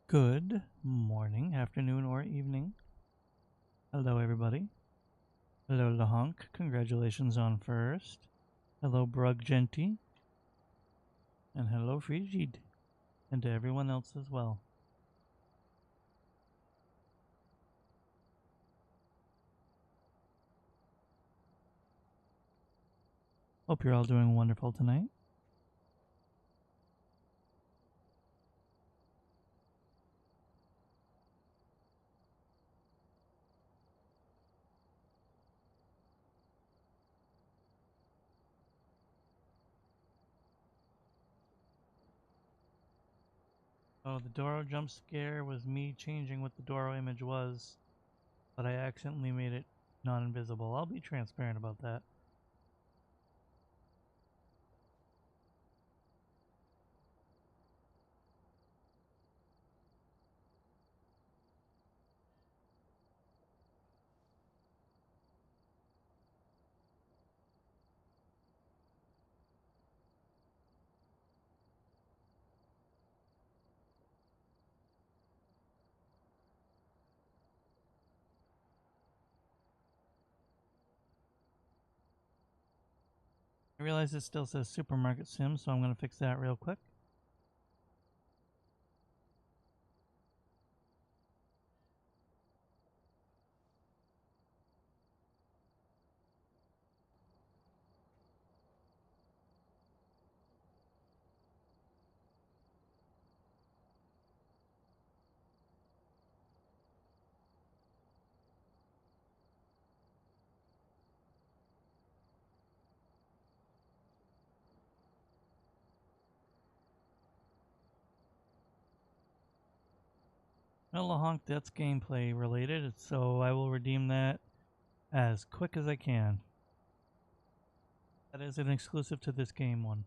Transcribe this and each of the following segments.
Good morning, afternoon, or evening. Hello, everybody. Hello, Lahonk. Congratulations on first. Hello, Brug Genti. And hello, Frigid. And to everyone else as well. Hope you're all doing wonderful tonight. Oh, the Doro jump scare was me changing what the Doro image was, but I accidentally made it non-invisible. I'll be transparent about that. I realize it still says Supermarket Sim, so I'm going to fix that real quick. Well, Lahonk, that's gameplay related, so I will redeem that as quick as I can. That is an exclusive to this game one.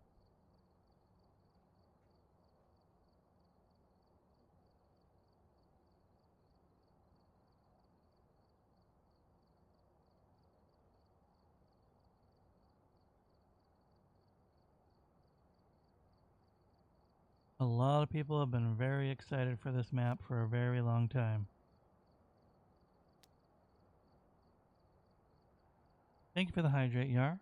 A lot of people have been very excited for this map for a very long time. Thank you for the hydrate, Yar.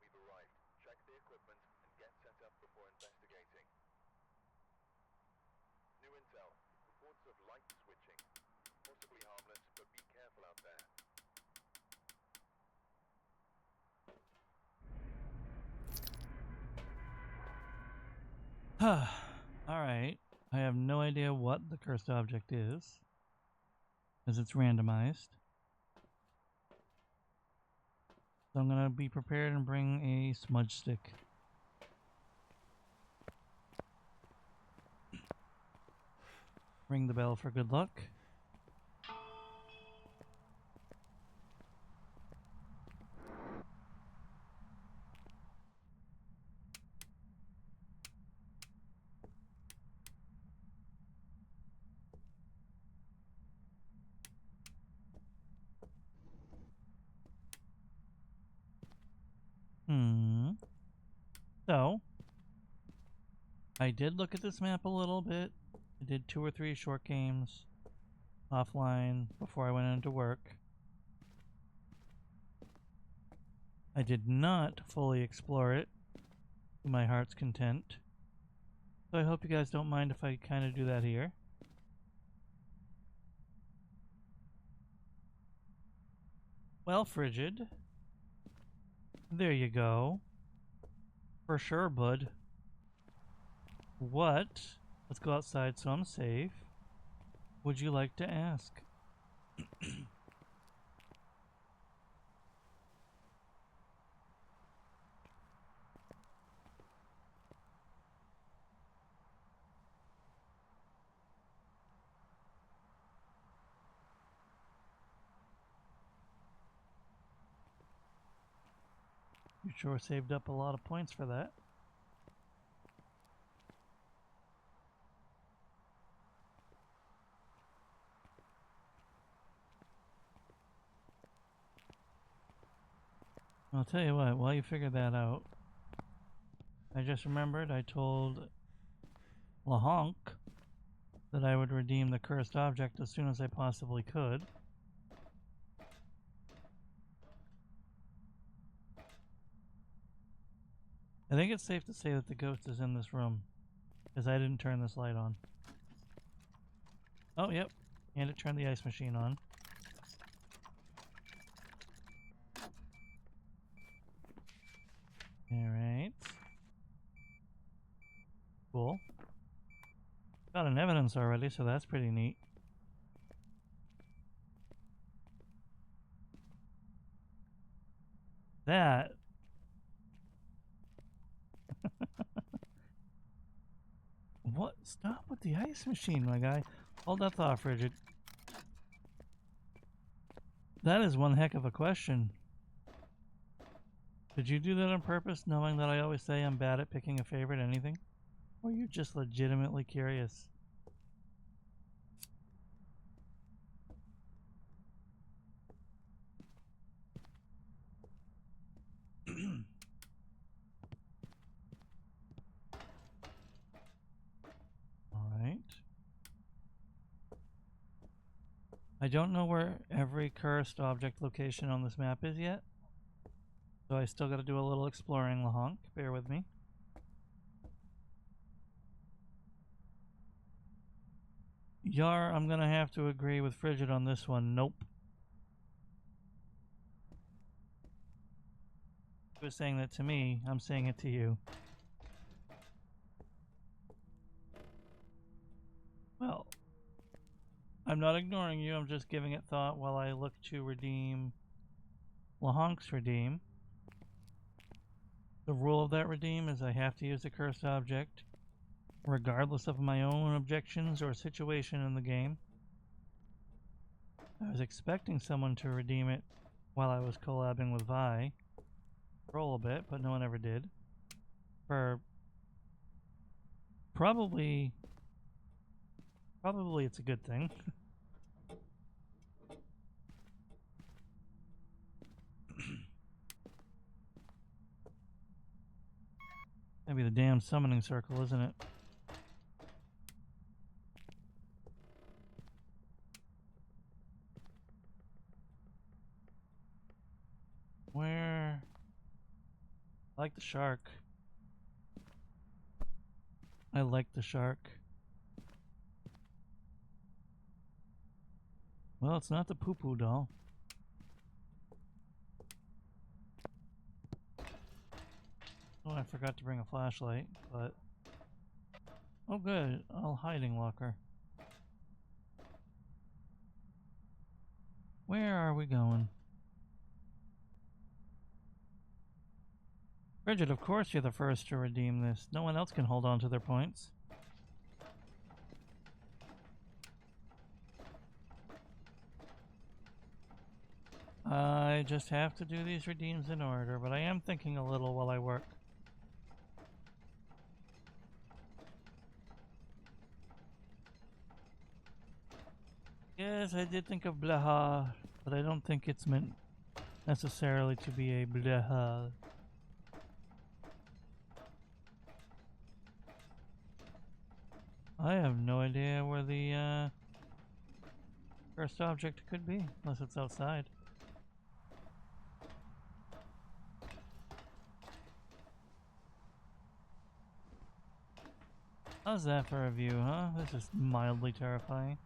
We've arrived. Check the equipment and get set up before investigating. New intel. Reports of light switching. Possibly harmless, but be careful out there. Alright. I have no idea what the cursed object is, as it's randomized. So I'm going to be prepared and bring a smudge stick. Ring the bell for good luck. So, I did look at this map a little bit. I did 2 or 3 short games offline before I went into work. I did not fully explore it to my heart's content. So I hope you guys don't mind if I kind of do that here. Well, Frigid. There you go. For sure, bud. What? Let's go outside so I'm safe. Would you like to ask? You sure saved up a lot of points for that. I'll tell you what, while you figure that out, I just remembered I told Lahonk that I would redeem the cursed object as soon as I possibly could. I think it's safe to say that the ghost is in this room, because I didn't turn this light on. Oh, yep, and it turned the ice machine on. Alright. Cool. Got an evidence already, so that's pretty neat. That... What? Stop with the ice machine, my guy. Hold that thought, Frigid. That is one heck of a question. Did you do that on purpose, knowing that I always say I'm bad at picking a favorite anything? Or you're just legitimately curious? Alright. I don't know where every cursed object location on this map is yet. So I still gotta do a little exploring, Lahonk. Bear with me. Yar, I'm gonna have to agree with Frigid on this one. Nope. He was saying that to me, I'm saying it to you. Well, I'm not ignoring you, I'm just giving it thought while I look to redeem Lahonk's redeem. The rule of that redeem is I have to use a cursed object, regardless of my own objections or situation in the game. I was expecting someone to redeem it while I was collabing with Vi for a little bit, but no one ever did. For probably it's a good thing. That'd be the damn summoning circle, isn't it? Where? I like the shark. I like the shark. Well, it's not the poo-poo doll. Oh, I forgot to bring a flashlight, but... Oh good, a hiding locker. Where are we going? Bridget, of course you're the first to redeem this. No one else can hold on to their points. I just have to do these redeems in order, but I am thinking a little while I work. Yes, I did think of Blaha, but I don't think it's meant necessarily to be a Blaha. I have no idea where the first object could be, unless it's outside. How's that for a view, huh? This is mildly terrifying.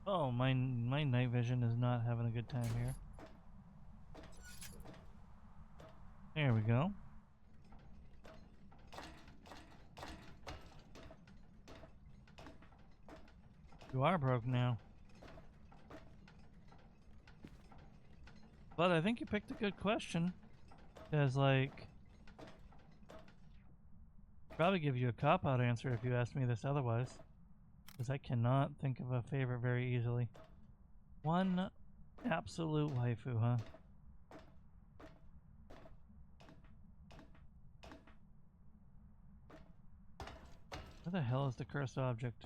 Oh, my night vision is not having a good time here. There we go. You are broke now. But I think you picked a good question. Because, like... probably give you a cop-out answer if you asked me this otherwise. Because I cannot think of a favorite very easily. One absolute waifu, huh? Where the hell is the cursed object?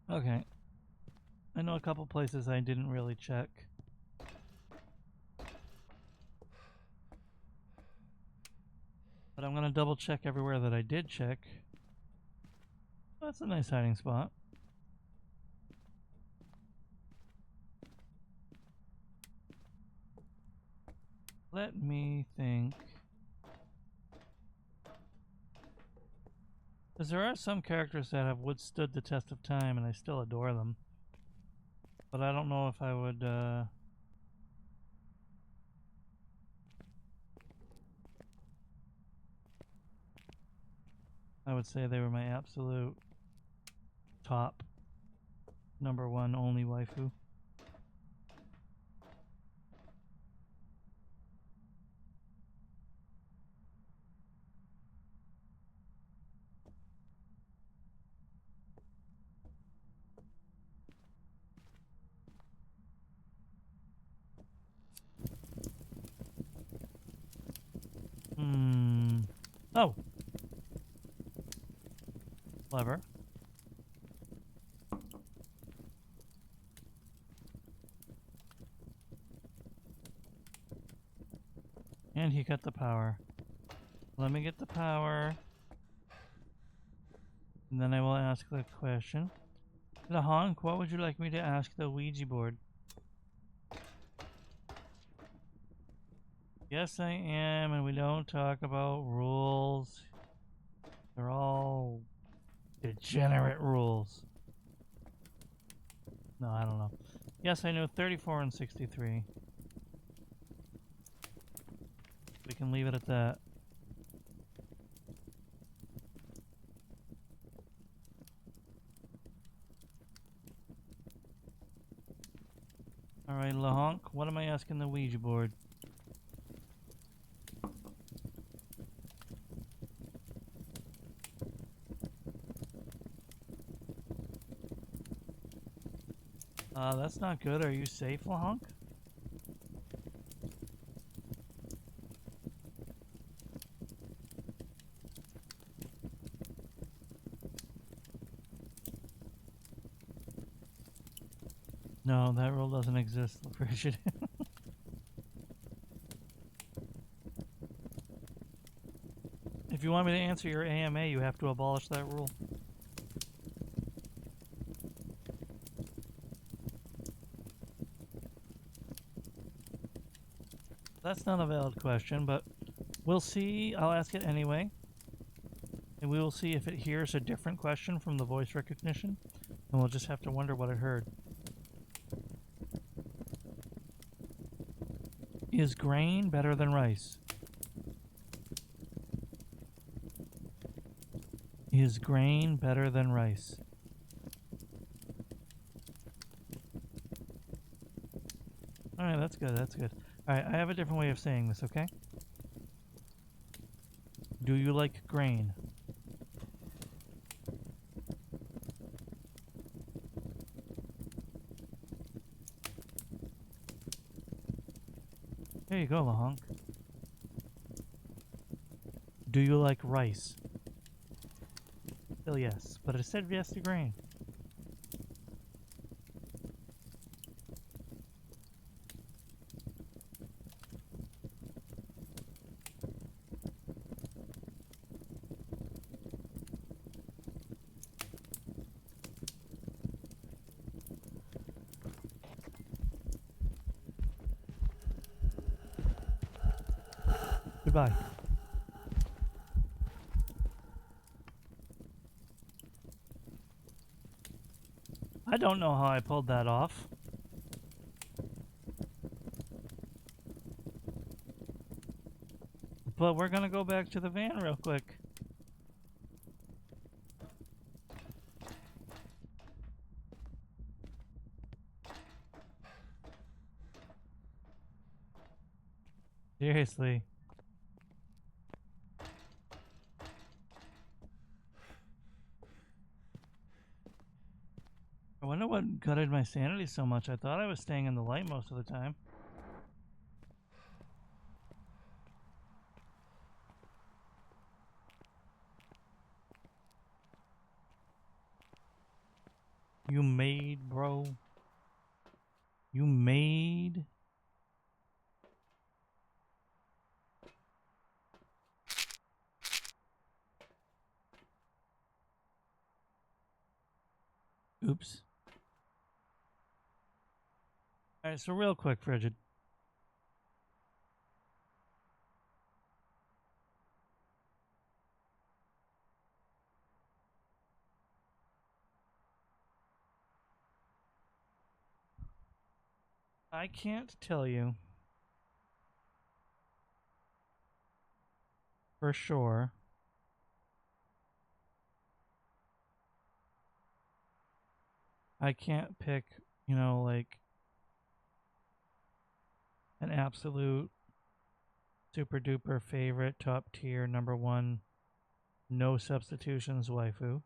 Okay. I know a couple places I didn't really check. But I'm gonna double check everywhere that I did check. Oh, that's a nice hiding spot. Let me think. Because there are some characters that have withstood the test of time and I still adore them. But I don't know if I would, I would say they were my absolute top, number one, only waifu. Oh! Clever. And he got the power. Let me get the power. And then I will ask the question. Lahonk, what would you like me to ask the Ouija board? Yes, I am, and we don't talk about rules. They're all degenerate rules. No, I don't know. Yes, I know 34 and 63. We can leave it at that. Alright, Lahonk, what am I asking the Ouija board? That's not good. Are you safe, Lahonk? No, that rule doesn't exist, Frigid. If you want me to answer your AMA, you have to abolish that rule. That's not a valid question, but we'll see. I'll ask it anyway. And we will see if it hears a different question from the voice recognition. And we'll just have to wonder what it heard. Is grain better than rice? Is grain better than rice? Alright, that's good, that's good. Alright, I have a different way of saying this, okay? Do you like grain? There you go, Lahonk. Do you like rice? Still yes, but it said yes to grain. Goodbye. I don't know how I pulled that off. But we're gonna go back to the van real quick. Seriously. I wonder what gutted my sanity so much. I thought I was staying in the light most of the time. You made, bro. You made. Oops. Alright, so real quick, Frigid. I can't tell you for sure I can't pick, like an absolute super duper favorite, top tier, number one, no substitutions waifu.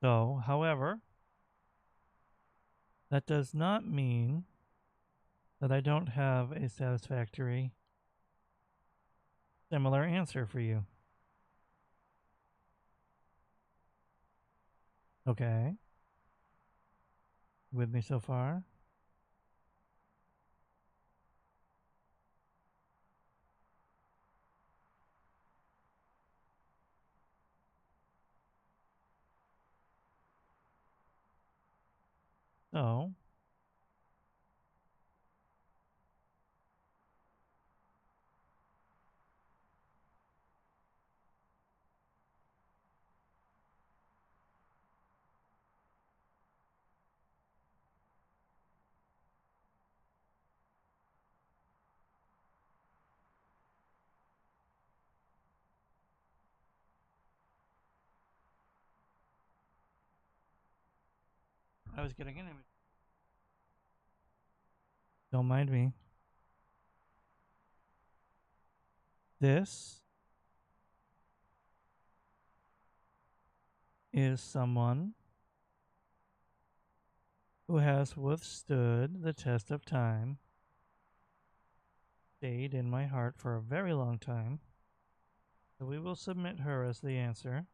So, however, that does not mean that I don't have a satisfactory similar answer for you. Okay. With me so far? So, I was getting an image. Don't mind me. This is someone who has withstood the test of time, stayed in my heart for a very long time. So we will submit her as the answer.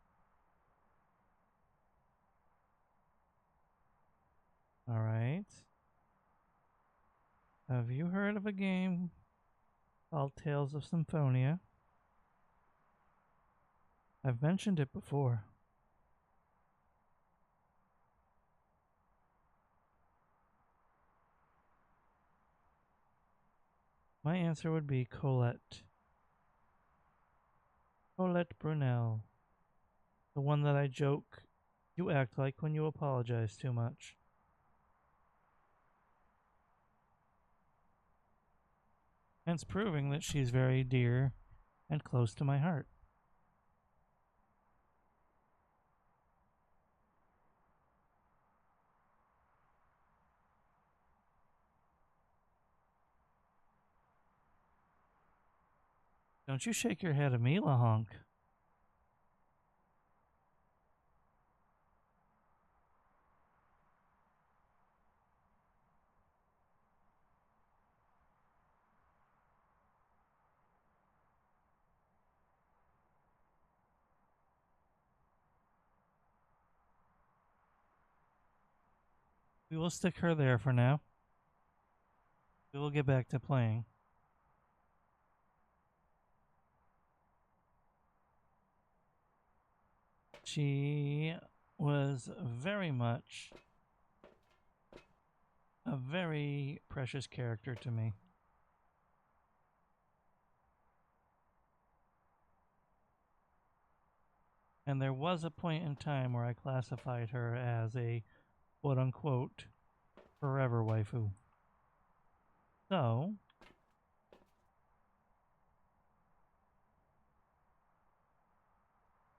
All right. Have you heard of a game called Tales of Symphonia? I've mentioned it before. My answer would be Colette. Colette Brunel. The one that I joke you act like when you apologize too much. Hence proving that she's very dear and close to my heart. Don't you shake your head at me, Lahonk. We will stick her there for now. We will get back to playing. She was very much a very precious character to me. And there was a point in time where I classified her as a quote unquote forever waifu. So,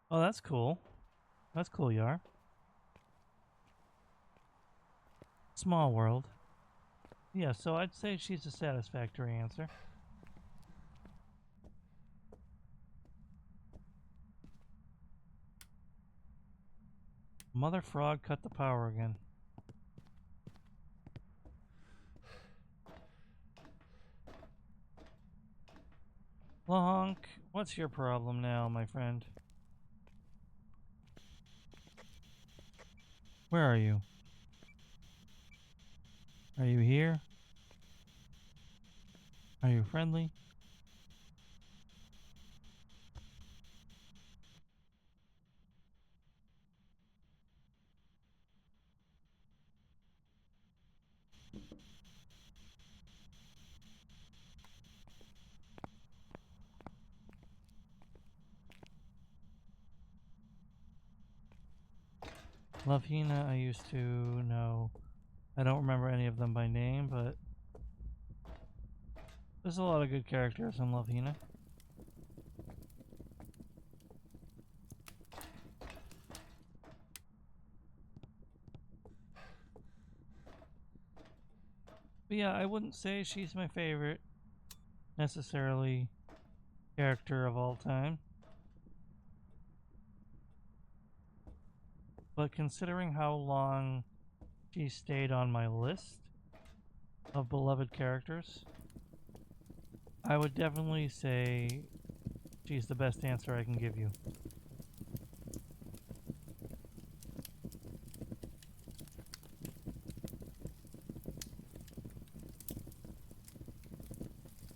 oh, that's cool. That's cool, Yar. Small world. Yeah, so I'd say she's a satisfactory answer. Mother Frog cut the power again. Lahonk, what's your problem now, my friend? Where are you? Are you here? Are you friendly? Love Hina, I used to know. I don't remember any of them by name, but there's a lot of good characters in Love Hina. But yeah, I wouldn't say she's my favorite, necessarily, character of all time. But considering how long she stayed on my list of beloved characters, I would definitely say she's the best answer I can give you.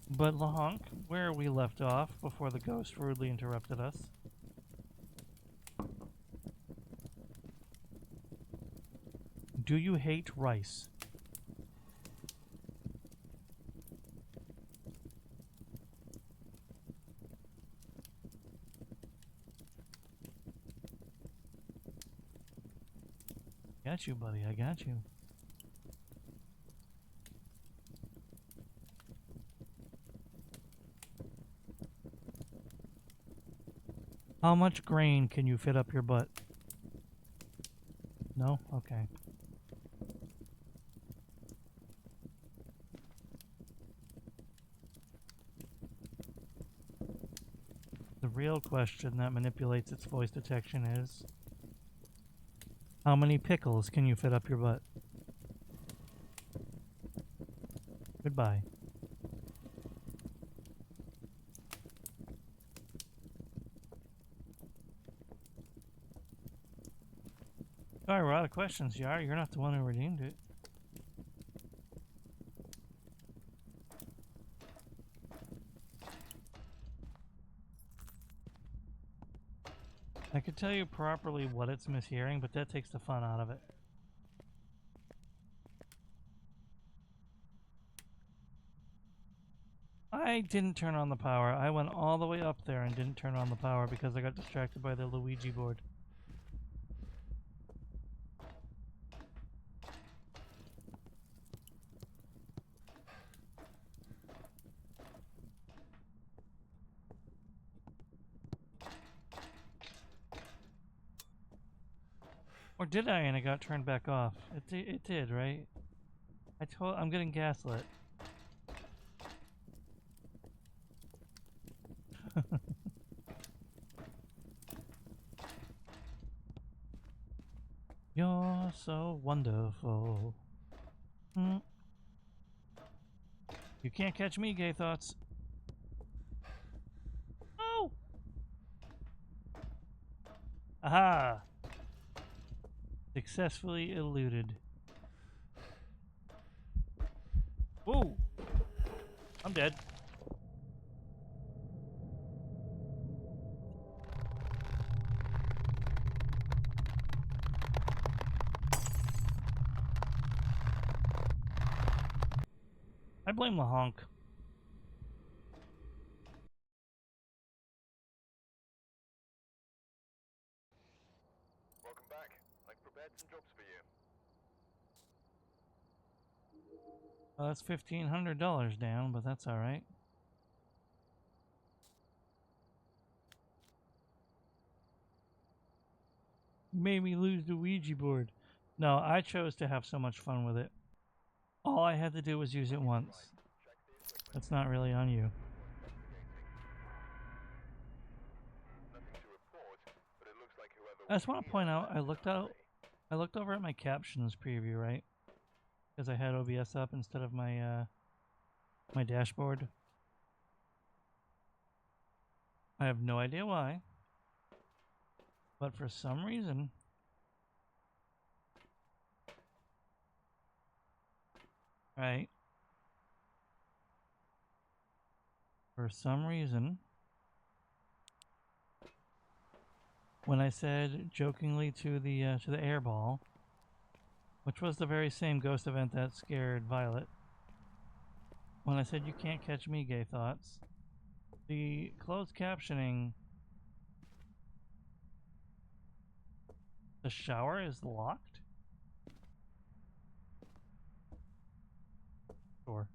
But Lahonk, where we left off before the ghost rudely interrupted us. Do you hate rice? Got you, buddy. I got you. How much grain can you fit up your butt? No? Okay. The real question that manipulates its voice detection is, how many pickles can you fit up your butt? Goodbye. Sorry, we're out of questions, Yar. You're not the one who redeemed it. I could tell you properly what it's mishearing, but that takes the fun out of it. I didn't turn on the power. I went all the way up there and didn't turn on the power because I got distracted by the Luigi board. Or did I and it got turned back off? It did, right? I'm getting gaslit. You're so wonderful. Mm. You can't catch me, gay thoughts. Oh! Aha! Successfully eluded. Ooh! I'm dead. I blame the honk. Welcome back. I've prepared some jobs for you. Well, that's $1,500 down, but that's alright. Made me lose the Ouija board. No, I chose to have so much fun with it. All I had to do was use it once. That's not really on you. Nothing to report, but it looks like whoever I just was want to here point out, left early. I looked over at my captions preview, right? Because I had OBS up instead of my my dashboard. I have no idea why, but for some reason, right? For some reason, when I said jokingly to the airball, which was the very same ghost event that scared Violet, when I said you can't catch me, gay thoughts, the closed captioning, the shower is locked? Sure.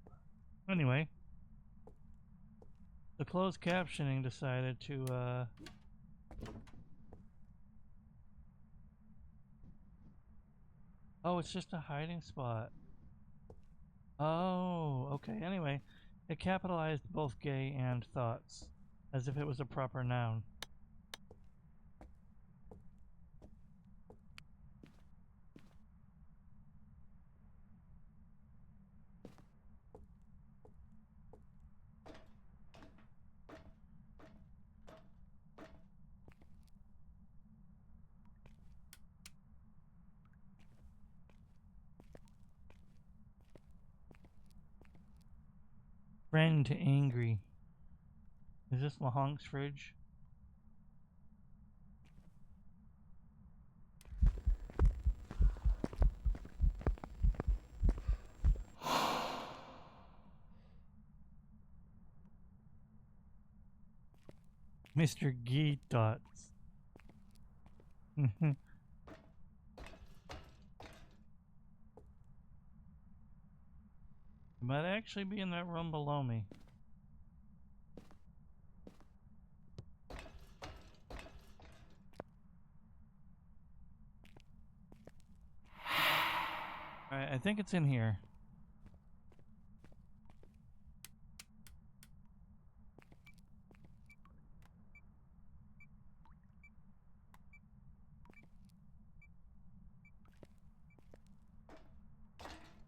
Anyway, the closed captioning decided to oh, it's just a hiding spot. Oh, okay. Anyway, it capitalized both gay and thoughts, as if it was a proper noun. Friend to angry. Is this Lahonk's fridge? Mr. Gee Dots. It might actually be in that room below me. Alright, I think it's in here.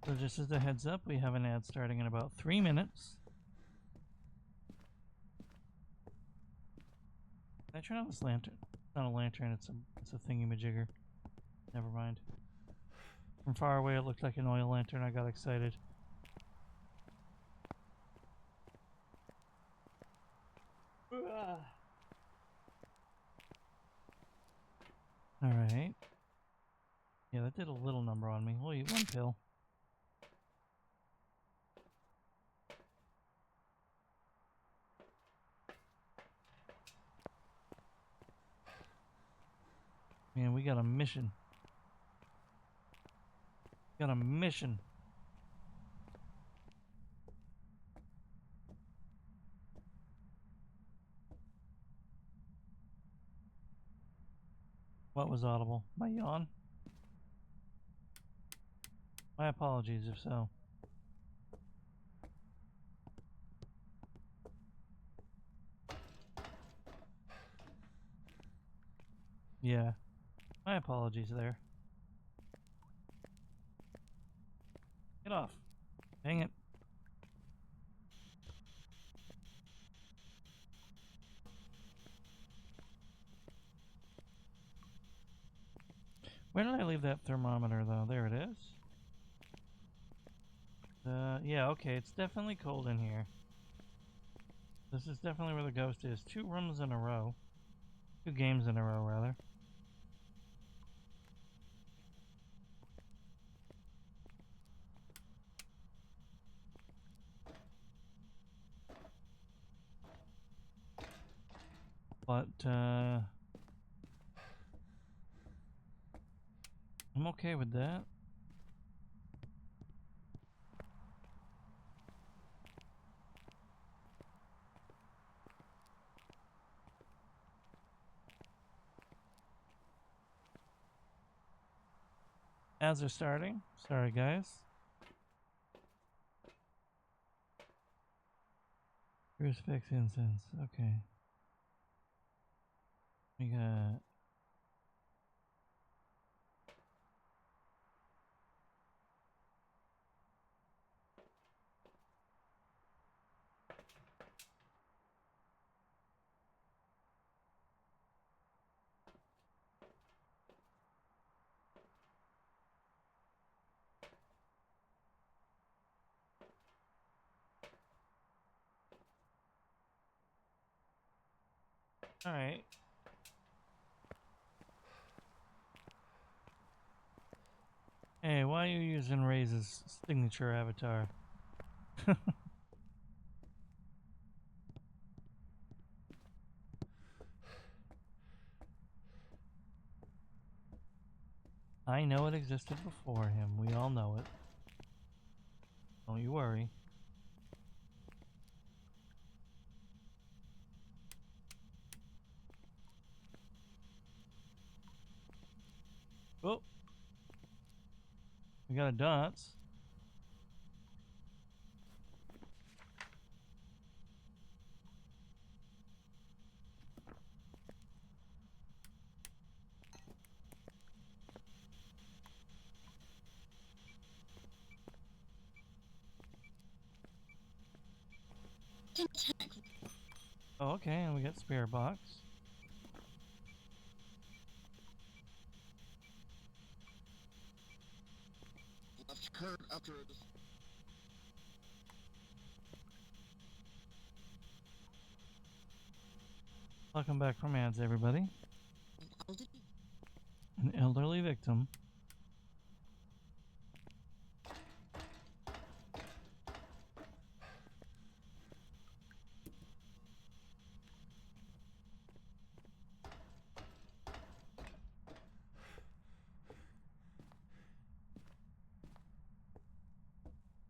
So just as a heads up, we have an ad starting in about 3 minutes. Can I turn on this lantern? It's not a lantern, it's a thingy-majigger. Never mind. From far away it looked like an oil lantern, I got excited. Alright. Yeah, that did a little number on me. We'll eat one pill. Man, we got a mission. Got a mission. What was audible? My yawn? My apologies if so. Yeah. My apologies there. Get off. Dang it. Where did I leave that thermometer though? There it is. Yeah, okay, it's definitely cold in here. This is definitely where the ghost is. 2 rooms in a row. 2 games in a row, rather. But, I'm okay with that. Ads are starting. Sorry, guys. Crucifix incense. Okay. We got. All right. Hey, why are you using Ray's signature avatar? I know it existed before him. We all know it. Don't you worry. Oh, we got a dance. Oh, okay, and we got spare box. Welcome back from ads, everybody. An elderly victim.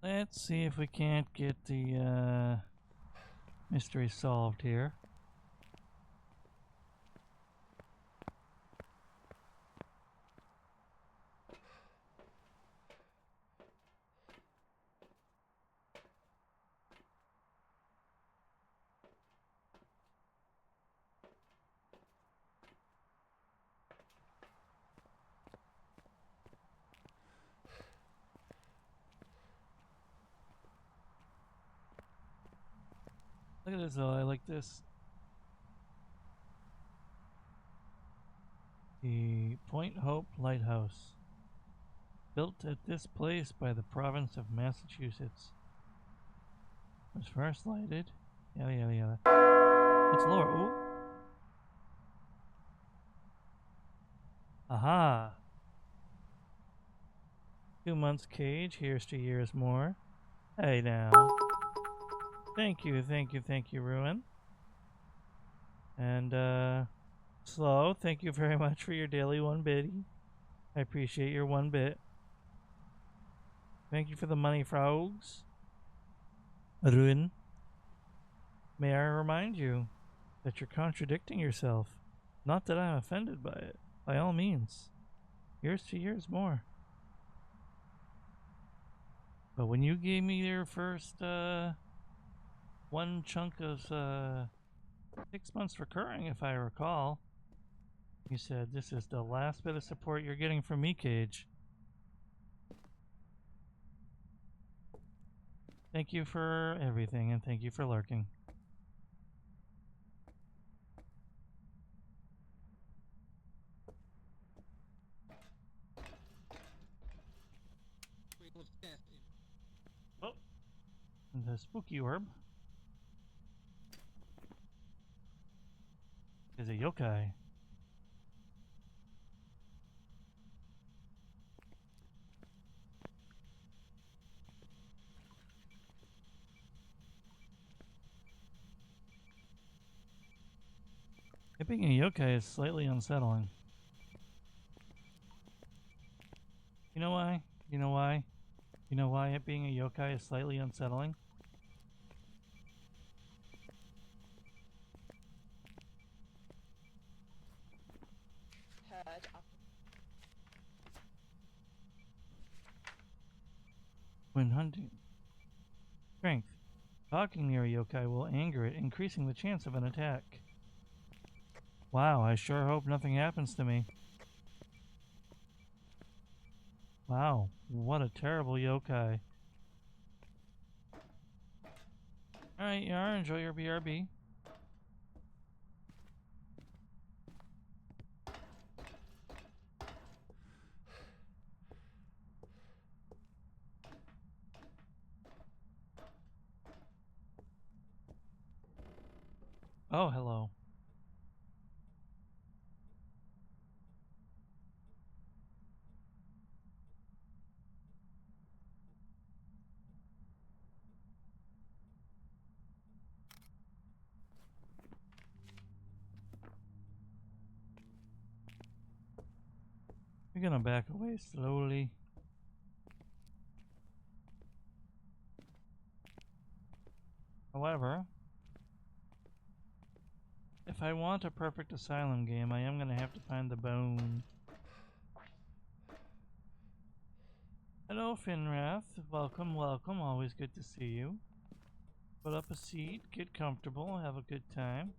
Let's see if we can't get the mystery solved here. Look at this though, I like this. The Point Hope Lighthouse. Built at this place by the province of Massachusetts. Was first lighted. Yada yada yada. It's lower. Ooh. Aha. 2 months cage. Here's to years more. Hey now. Thank you, Ruin. And, Slow, thank you very much for your daily 1 bitty. I appreciate your 1 bit. Thank you for the money, frogs. Ruin. May I remind you that you're contradicting yourself. Not that I'm offended by it. By all means. Years to years more. But when you gave me your first, 1 chunk of, 6 months recurring, if I recall, you said this is the last bit of support you're getting from me, Cage. Thank you for everything, and thank you for lurking. Oh, the spooky orb is a yokai. It being a yokai is slightly unsettling. You know why? You know why? You know why it being a yokai is slightly unsettling? When hunting. Strength. Talking near a yokai will anger it, increasing the chance of an attack. Wow, I sure hope nothing happens to me. Wow, what a terrible yokai. Alright, Yar, enjoy your BRB. Oh, hello. We're gonna back away slowly. However, if I want a perfect asylum game, I am gonna have to find the bone. Hello, Finrath. Welcome, welcome. Always good to see you. Put up a seat, get comfortable, have a good time.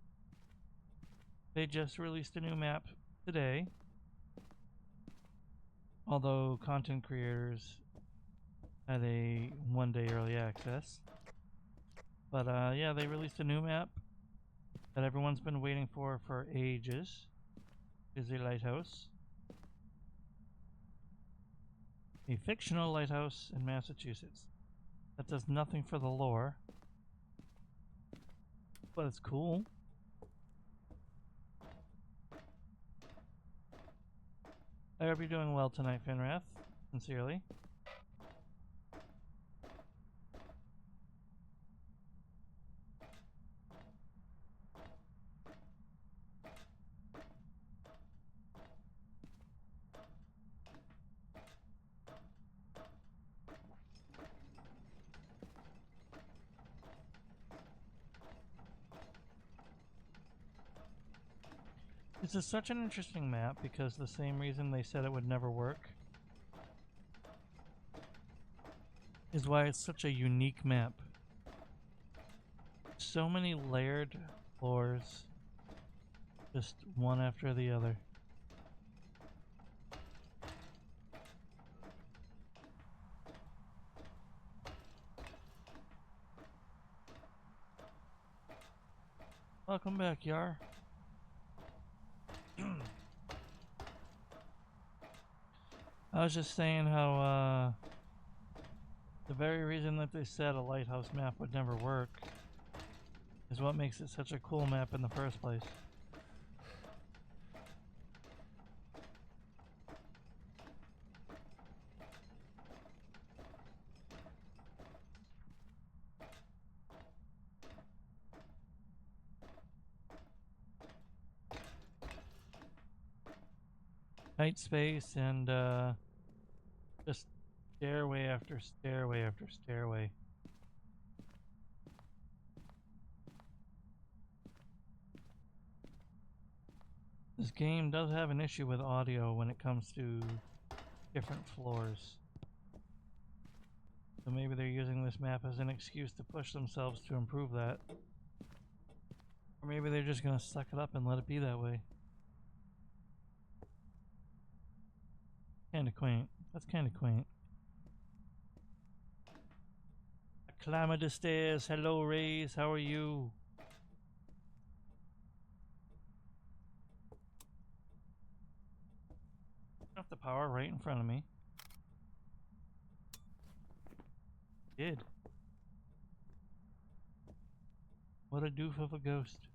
They just released a new map today. Although content creators had a 1-day early access. But yeah, they released a new map that everyone's been waiting for ages. Is a lighthouse. A fictional lighthouse in Massachusetts. That does nothing for the lore. But it's cool. I hope you're doing well tonight, Finrath. Sincerely. This is such an interesting map because the same reason they said it would never work is why it's such a unique map. So many layered floors, just one after the other. Welcome back, Yar. I was just saying how the very reason that they said a lighthouse map would never work is what makes it such a cool map in the first place. Tight space and just stairway after stairway after stairway. This game does have an issue with audio when it comes to different floors. So maybe they're using this map as an excuse to push themselves to improve that. Or maybe they're just gonna suck it up and let it be that way. Kinda quaint. That's kinda quaint. Climber the stairs. Hello, Rays. How are you? Off the power right in front of me. Did. What a doof of a ghost.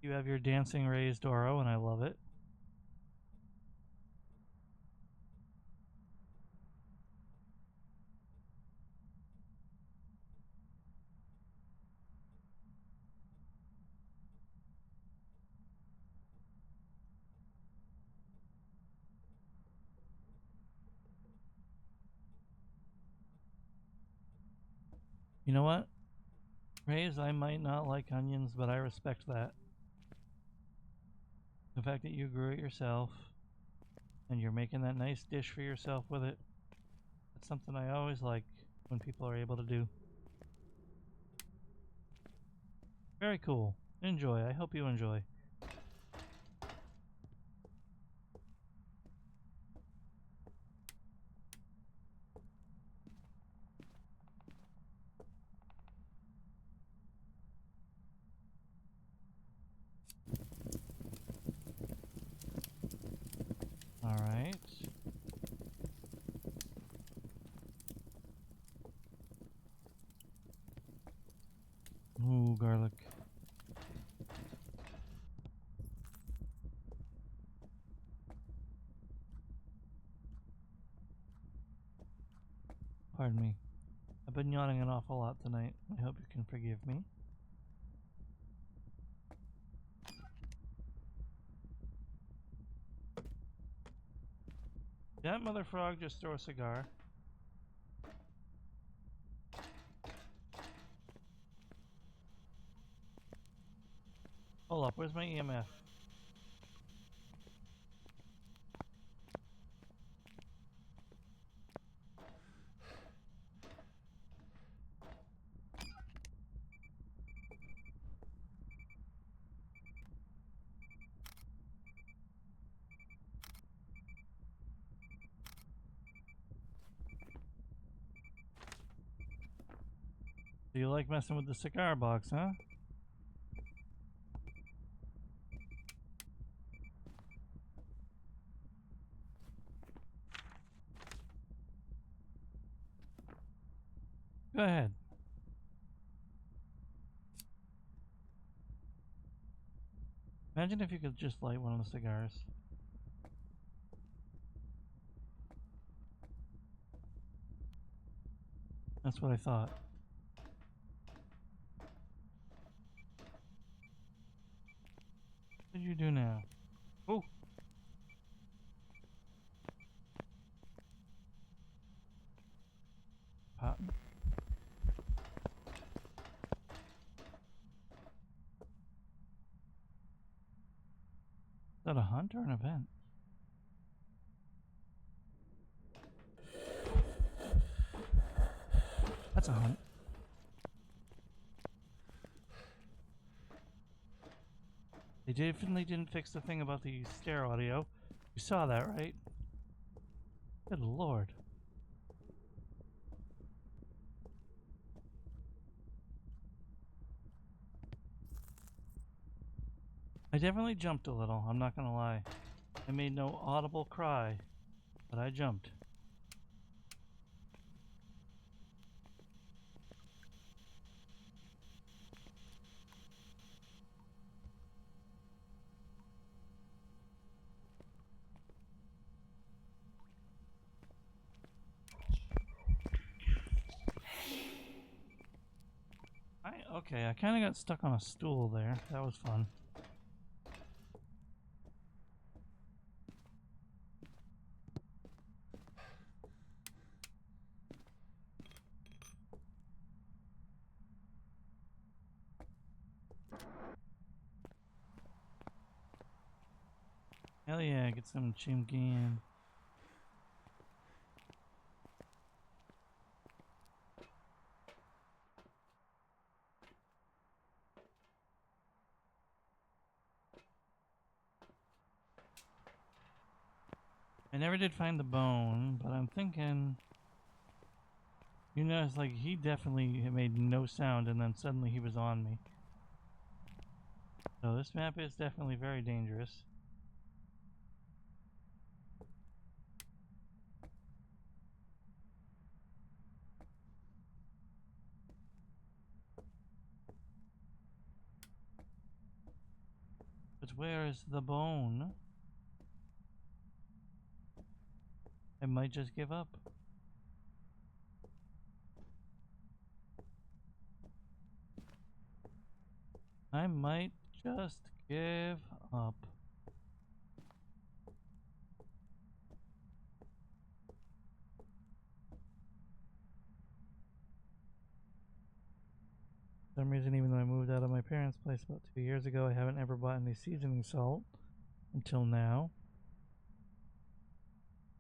You have your dancing raised Doro, and I love it. You know what? Rays, I might not like onions, but I respect that. The fact that you grew it yourself. and you're making that nice dish for yourself with it. That's something I always like when people are able to do. Very cool. Enjoy. I hope you enjoy. All right. Ooh, garlic. Pardon me. I've been yawning an awful lot tonight. I hope you can forgive me. Did that mother frog just throw a cigar? Hold up, where's my EMF? Do you like messing with the cigar box, huh? Go ahead. Imagine if you could just light one of the cigars. That's what I thought. What did you do now? Oh! Pot. Is that a hunt or an event? That's a hunt. They definitely didn't fix the thing about the stereo audio. You saw that, right? Good lord. I definitely jumped a little, I'm not gonna lie. I made no audible cry, but I jumped. Okay, I kind of got stuck on a stool there. That was fun. Hell yeah, get some chimkin. I never did find the bone, but I'm thinking... You notice, like, he definitely made no sound and then suddenly he was on me. So this map is definitely very dangerous. But where is the bone? I might just give up. I might just give up. For some reason, even though I moved out of my parents' place about 2 years ago, I haven't ever bought any seasoning salt until now.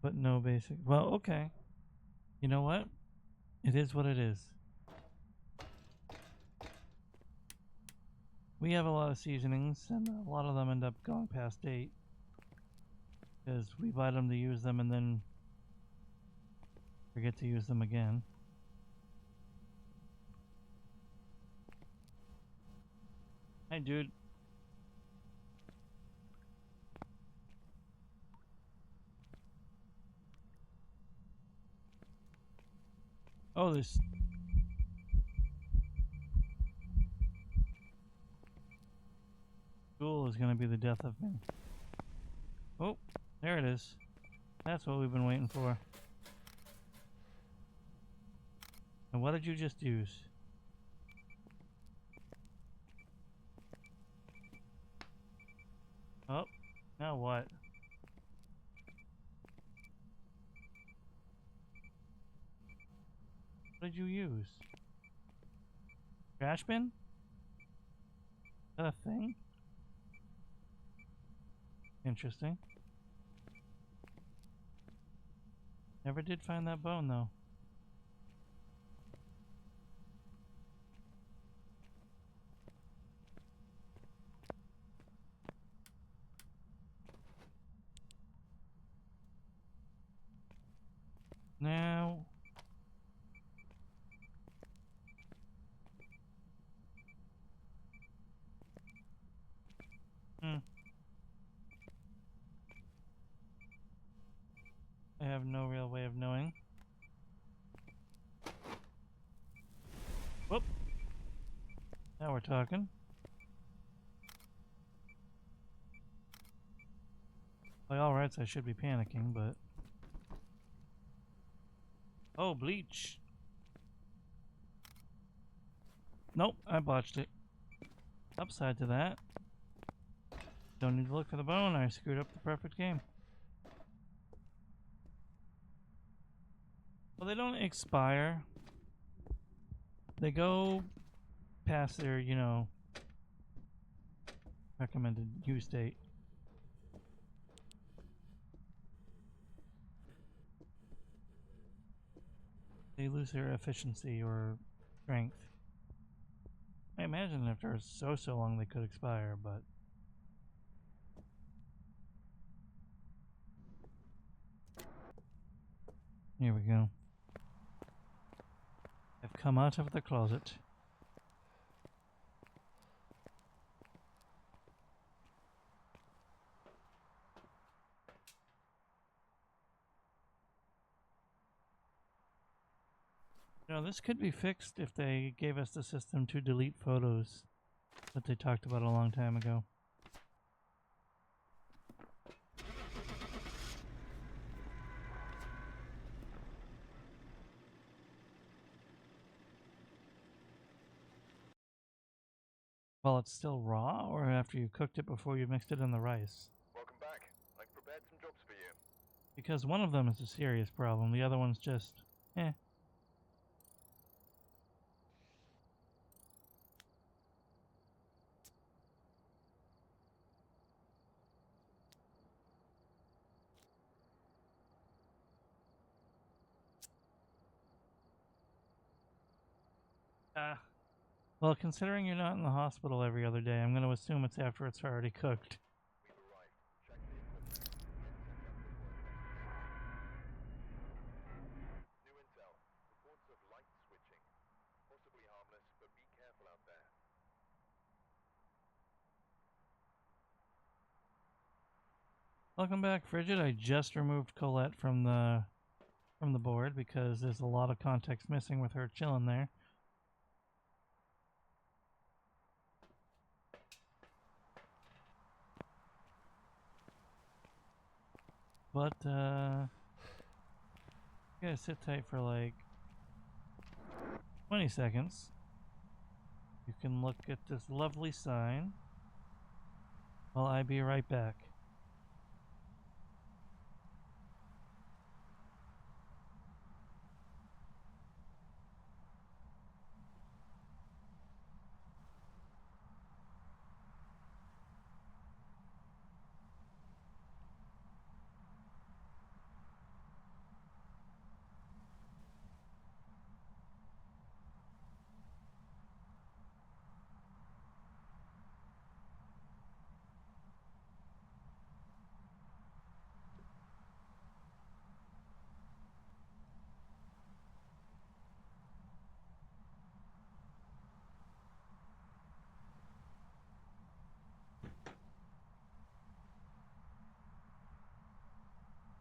but no basic. Well, okay. You know what? It is what it is. We have a lot of seasonings, and a lot of them end up going past date because we buy them to use them and then forget to use them again. Hey, dude. Oh, this. School is gonna be the death of me. Oh, there it is. That's what we've been waiting for. And what did you just use? Oh, now what? What did you use? Trash bin? Is that a thing? Interesting. Never did find that bone though. Now, I have no real way of knowing. Whoop. Now we're talking. By all rights, I should be panicking, but... Oh, bleach. Nope, I botched it. Upside to that, don't need to look for the bone. I screwed up the perfect game. Well, they don't expire. They go past their, you know, recommended use date. They lose their efficiency or strength. I imagine after so long they could expire, but... Here we go. I've come out of the closet. You know, this could be fixed if they gave us the system to delete photos that they talked about a long time ago. While it's still raw, or after you cooked it before you mixed it in the rice? Welcome back. I've prepared some jobs for you. Because one of them is a serious problem, the other one's just, eh. Well, considering you're not in the hospital every other day, I'm going to assume it's after it's already cooked. We've arrived. Check the equipment. New intel. Reports of light switching. Possibly harmless, but be careful out there. Welcome back, Frigid. I just removed Colette from the board because there's a lot of context missing with her chilling there. But you gotta sit tight for like 20 seconds. You can look at this lovely sign while I be right back.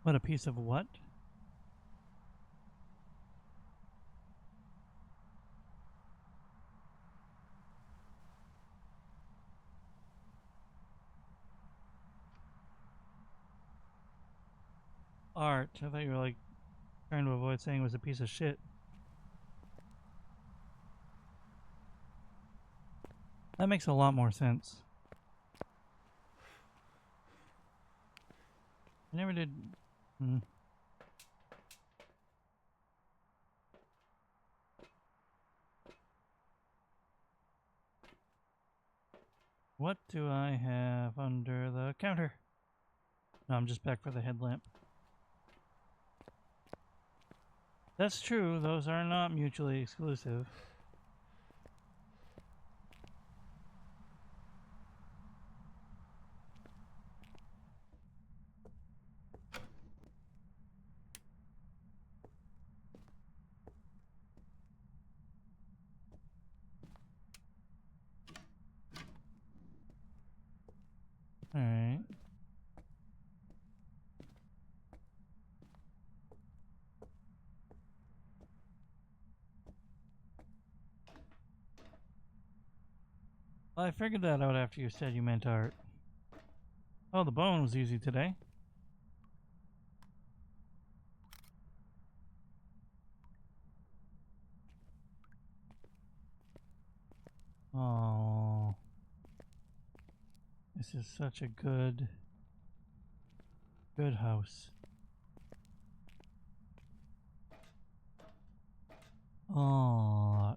What, a piece of what? Art. I thought you were like trying to avoid saying it was a piece of shit. That makes a lot more sense. I never did. What do I have under the counter? No, I'm just back for the headlamp. That's true, those are not mutually exclusive. Alright. Well, I figured that out after you said you meant art. Oh, the bone was easy today. Oh. This is such a good house. Oh.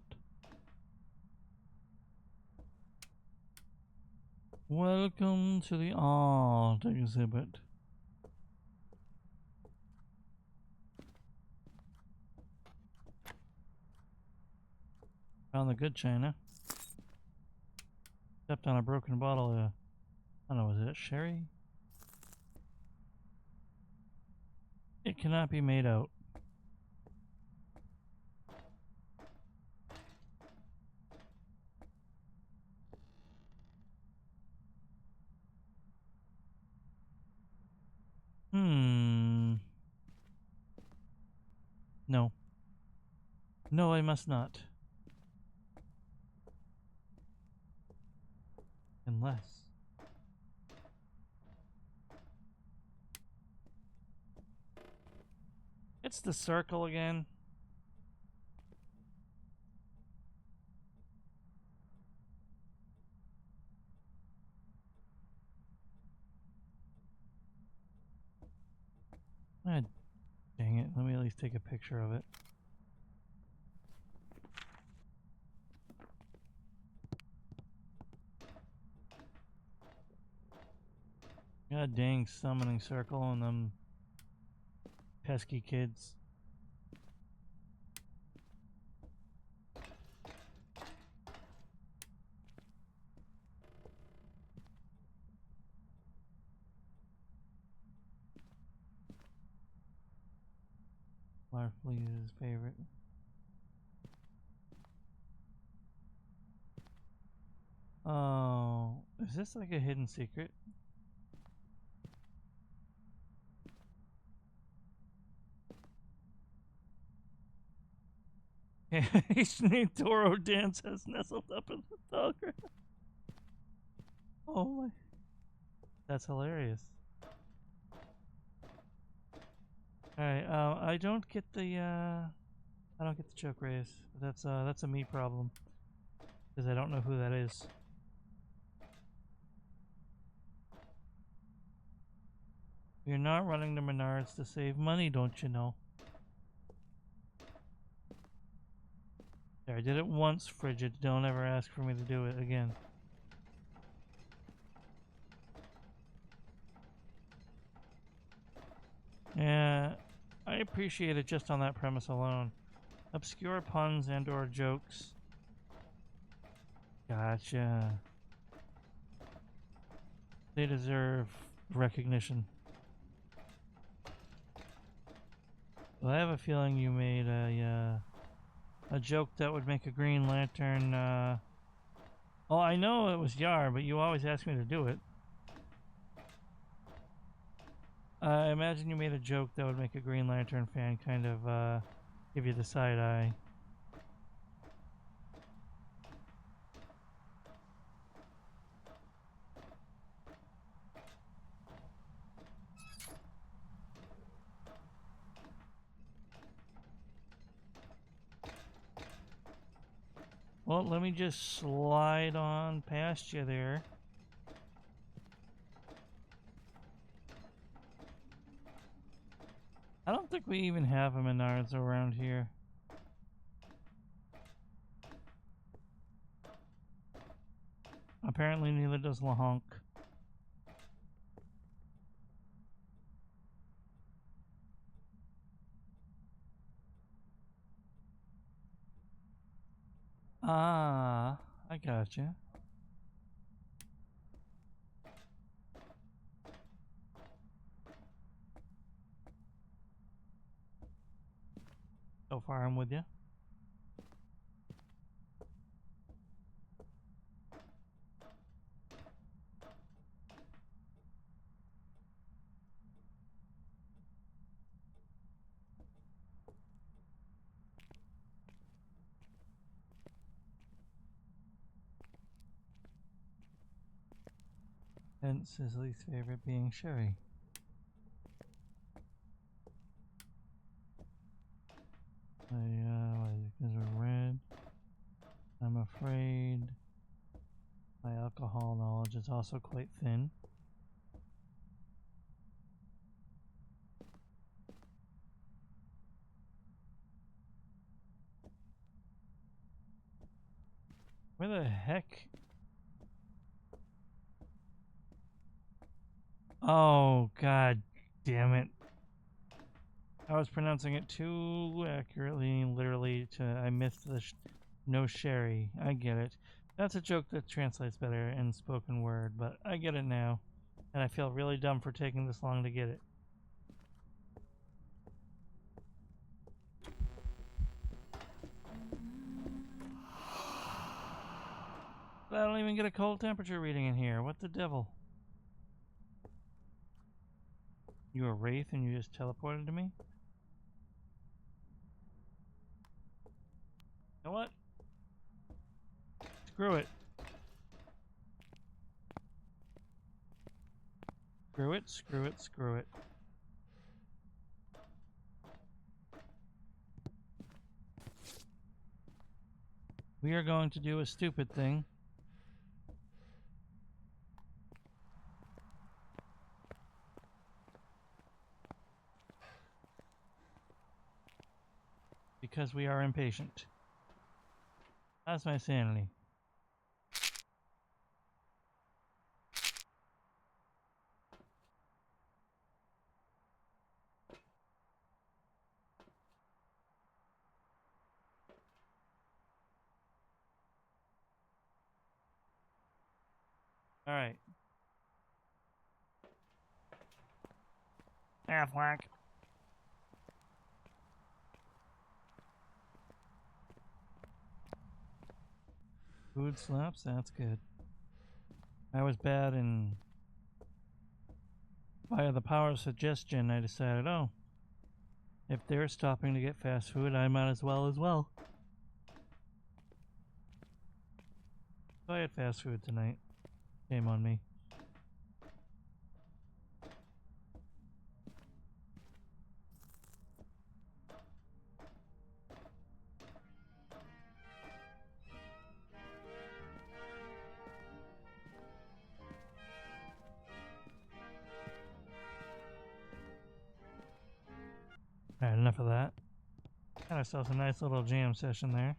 Welcome to the art exhibit. Found the good china. Stepped on a broken bottle of, I don't know, was it sherry? It cannot be made out. No. No, I must not. Unless. It's the circle again. Ah, dang it. Let me at least take a picture of it. God dang summoning circle and them pesky kids. Larfleet is his favorite. Oh, is this like a hidden secret? Each named Toro dance has nestled up in the dog. Oh my. That's hilarious. Alright, I don't get the joke raise. That's a me problem. Because I don't know who that is. You're not running to Menards to save money, don't you know? There, I did it once, Frigid. Don't ever ask for me to do it again. Yeah, I appreciate it just on that premise alone. Obscure puns and or jokes. Gotcha. They deserve recognition. Well, I have a feeling you made a joke that would make a Green Lantern, well, I know it was Yar, but you always ask me to do it. I imagine you made a joke that would make a Green Lantern fan kind of give you the side eye. Well, let me just slide on past you there. I don't think we even have a Menards around here. Apparently neither does LaHonk. Ah, I gotcha. So far I'm with you. Hence his least favorite being Sherry. Because we're red. I'm afraid my alcohol knowledge is also quite thin. Where the heck? Oh, god damn it. I was pronouncing it too accurately, literally, I missed the no Sherry. I get it. That's a joke that translates better in spoken word, but I get it now. And I feel really dumb for taking this long to get it. But I don't even get a cold temperature reading in here. What the devil? You a wraith and you just teleported to me? You know what? Screw it. Screw it, screw it, screw it. We are going to do a stupid thing. Because we are impatient. That's my sanity. Alright. Half whack. Food slaps, that's good. I was bad and via the power of suggestion I decided, oh, if they're stopping to get fast food, I might as well. So I had fast food tonight. Shame on me. Alright, enough of that. Got ourselves a nice little jam session there.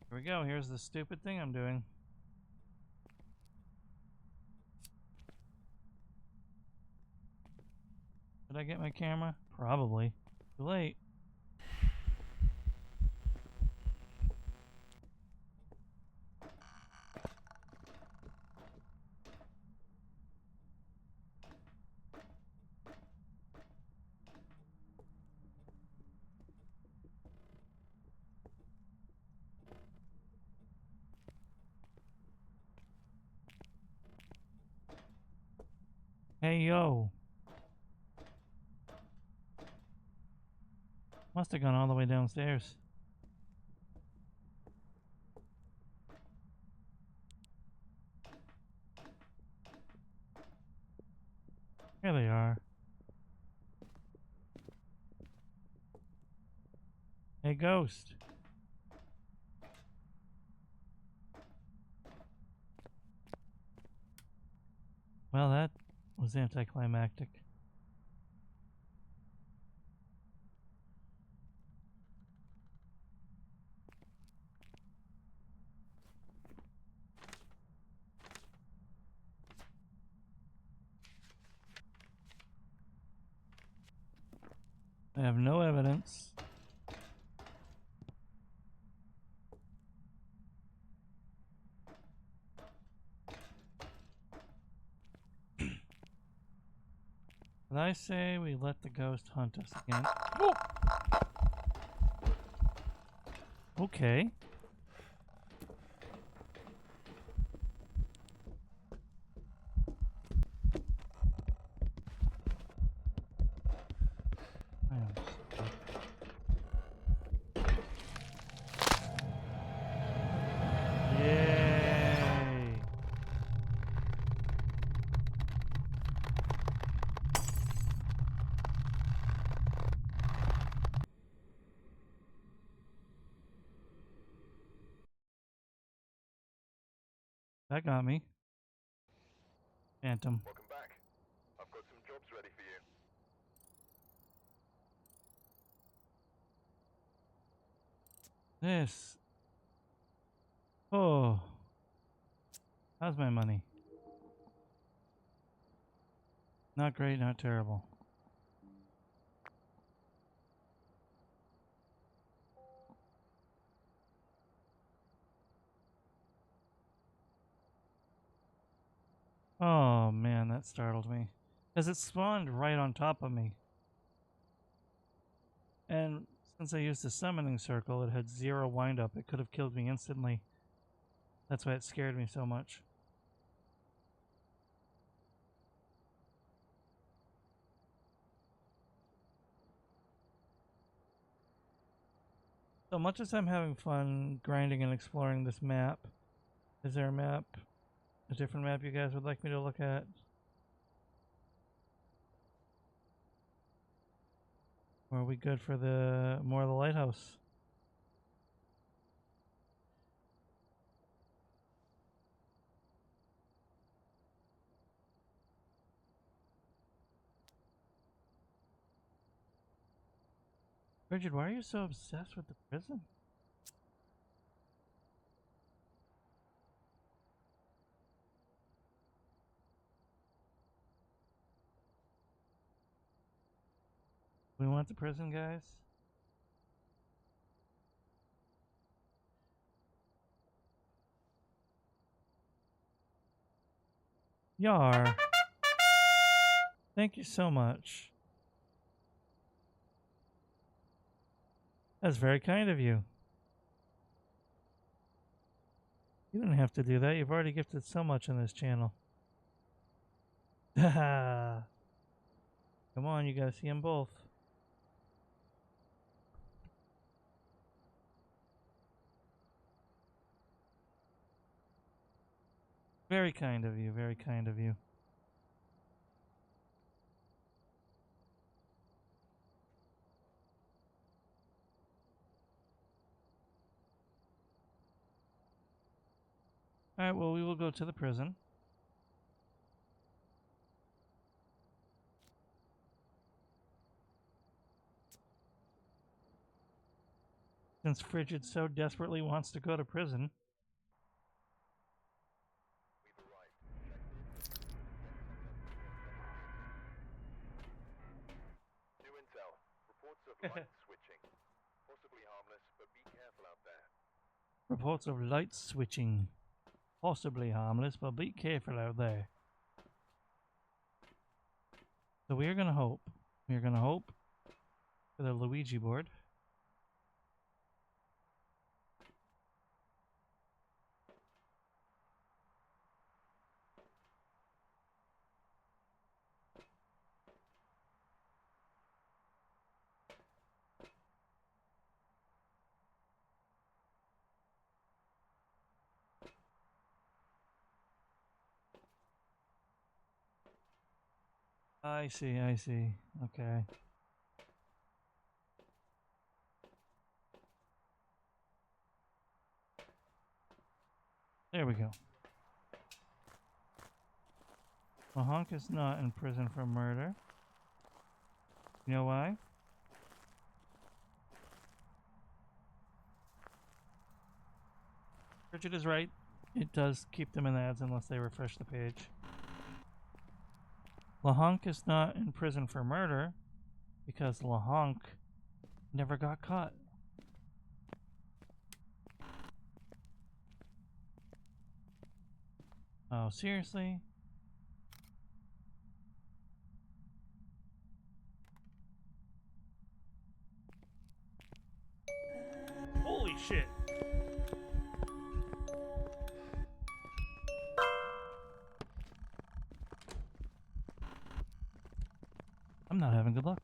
Here we go. Here's the stupid thing I'm doing. Did I get my camera? Probably. Too late. Hey, yo. Must have gone all the way downstairs. Here they are. Hey, ghost. Well, that was anticlimactic. I have no evidence. But I say we let the ghost hunt us again. Whoa! Okay. I am stuck. Yay! That got me. Phantom. Welcome back. I've got some jobs ready for you. This. Oh. How's my money? Not great, not terrible. Oh man, that startled me. Because it spawned right on top of me. And since I used the summoning circle, it had 0 windup. It could have killed me instantly. That's why it scared me so much. So much as I'm having fun grinding and exploring this map, is there a different map you guys would like me to look at? Or are we good for the more of the lighthouse? Bridget, why are you so obsessed with the prison? We want the prison, guys? Yar. Thank you so much. That's very kind of you. You didn't have to do that. You've already gifted so much on this channel. Come on, you gotta see them both. Very kind of you, very kind of you. Alright, well, we will go to the prison. Since Frigid so desperately wants to go to prison. We've arrived. Check this. New intel. Reports of light switching. Possibly harmless, but be careful out there. Reports of light switching. Possibly harmless, but be careful out there. So we are gonna hope. We are gonna hope for the Luigi board. I see, I see. Okay. There we go. Mahonk is not in prison for murder. You know why? Bridget is right. It does keep them in ads unless they refresh the page. Lahonk is not in prison for murder because Lahonk never got caught. Oh, seriously? Holy shit! I'm not having good luck.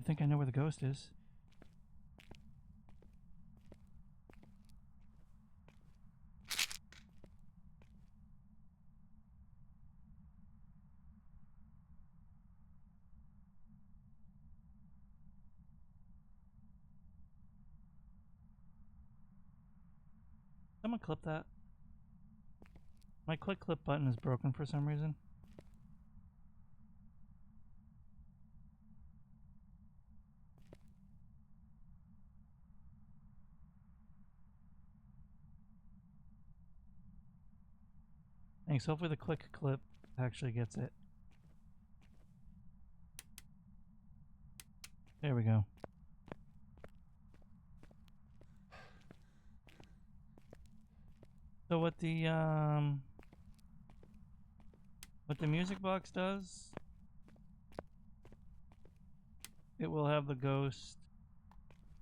I think I know where the ghost is. Someone clip that. My quick clip button is broken for some reason. Thanks. Hopefully the quick clip actually gets it. There we go. So what the music box does, it will have the ghost,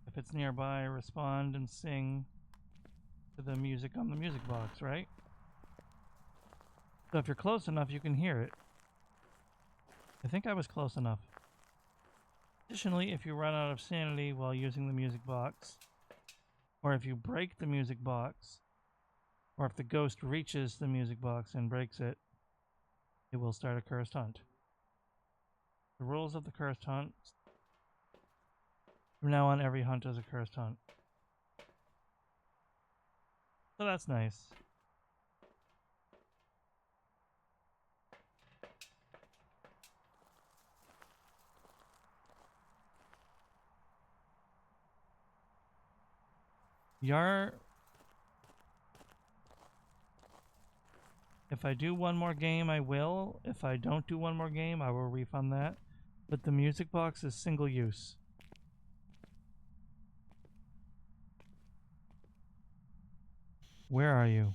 if it's nearby, respond and sing to the music on the music box, right? So if you're close enough, you can hear it. I think I was close enough. Additionally, if you run out of sanity while using the music box, or if you break the music box, or if the ghost reaches the music box and breaks it, it will start a cursed hunt. The rules of the cursed hunt: from now on, every hunt is a cursed hunt. So that's nice. Yar. If I do one more game, I will. If I don't do one more game, I will refund that. But the music box is single use. Where are you?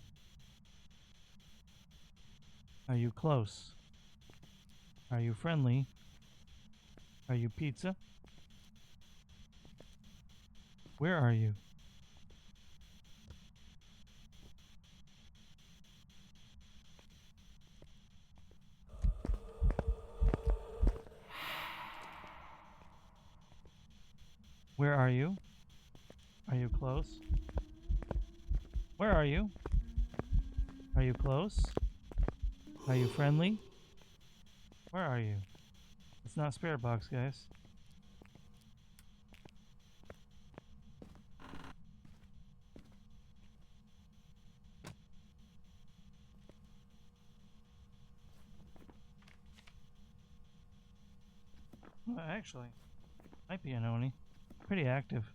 Are you close? Are you friendly? Are you pizza? Where are you? Where are you? Are you close? Where are you? Are you close? Are you friendly? Where are you? It's not spirit box, guys. Well, actually, might be an Oni. Pretty active.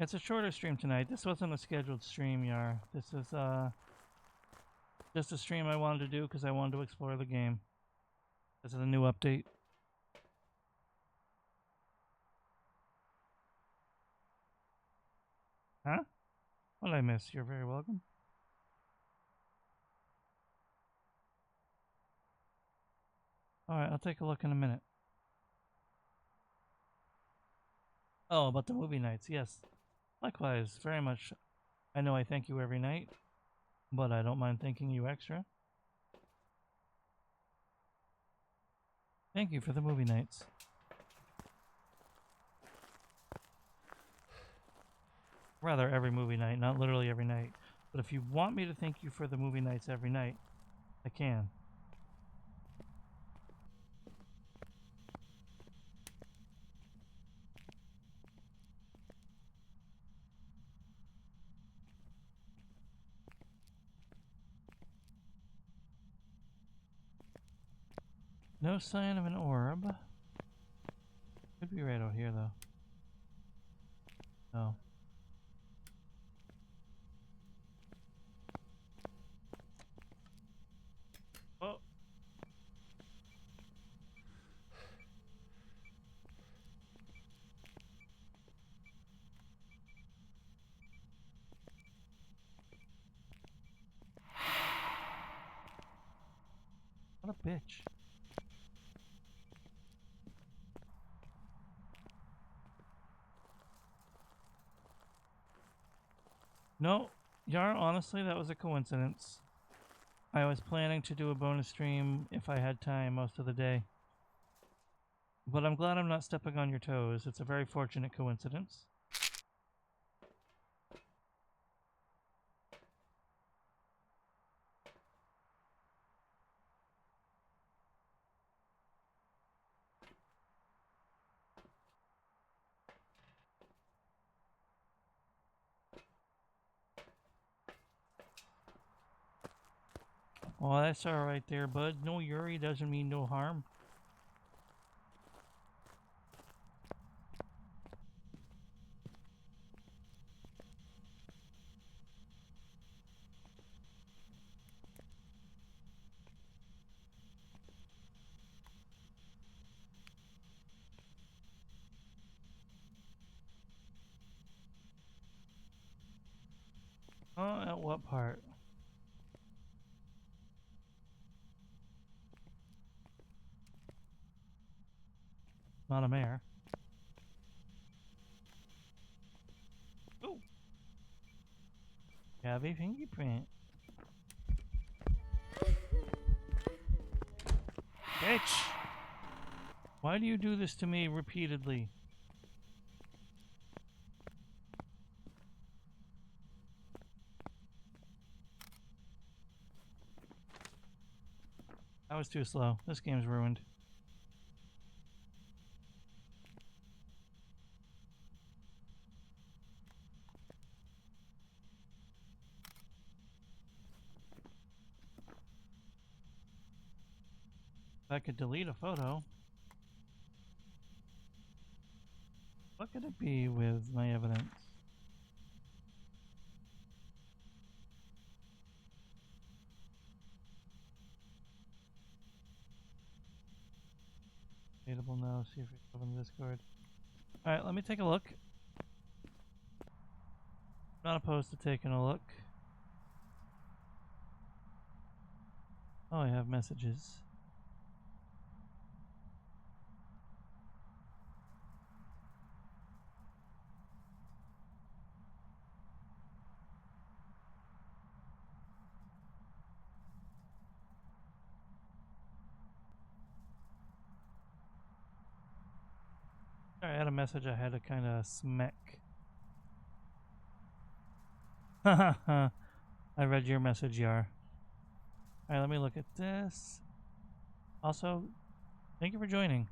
It's a shorter stream tonight. This wasn't a scheduled stream, Yar. This is just a stream I wanted to do because I wanted to explore the game. This is a new update. Huh? What did I miss? You're very welcome. Alright, I'll take a look in a minute. Oh, about the movie nights, yes. Likewise, very much. I know I thank you every night, but I don't mind thanking you extra. Thank you for the movie nights. Rather, every movie night, not literally every night. But if you want me to thank you for the movie nights every night, I can. No sign of an orb. Could be right out here, though. Oh. Oh. What a bitch. No, Yar, honestly, that was a coincidence. I was planning to do a bonus stream if I had time most of the day. But I'm glad I'm not stepping on your toes. It's a very fortunate coincidence. Oh, that's alright there, bud. No Yuri doesn't mean no harm. Oh, at what part? Not a mare. Oh! Have a fingerprint. Bitch! Why do you do this to me repeatedly? That was too slow. This game's ruined. If I could delete a photo, what could it be with my evidence? Readable now, see if we can open the Discord. Alright, let me take a look. Not opposed to taking a look. Oh, I have messages. Sorry, I had a message I had to kind of smack. I read your message, Yar. Alright, let me look at this. Also, thank you for joining.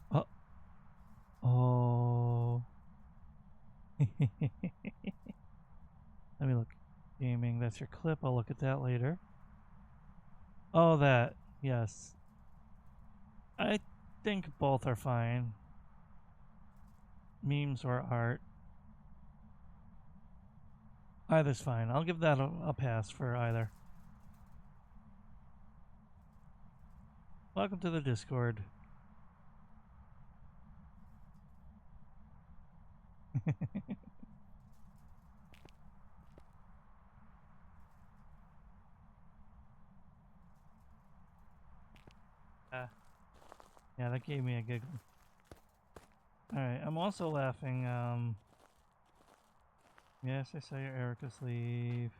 Oh. Oh. Let me look. Gaming, that's your clip. I'll look at that later. Oh, that. Yes. I think both are fine. Memes or art. Either's fine. I'll give that a pass for either. Welcome to the Discord. Yeah, that gave me a giggle. Alright, I'm also laughing. Yes, I saw your Erica sleeve.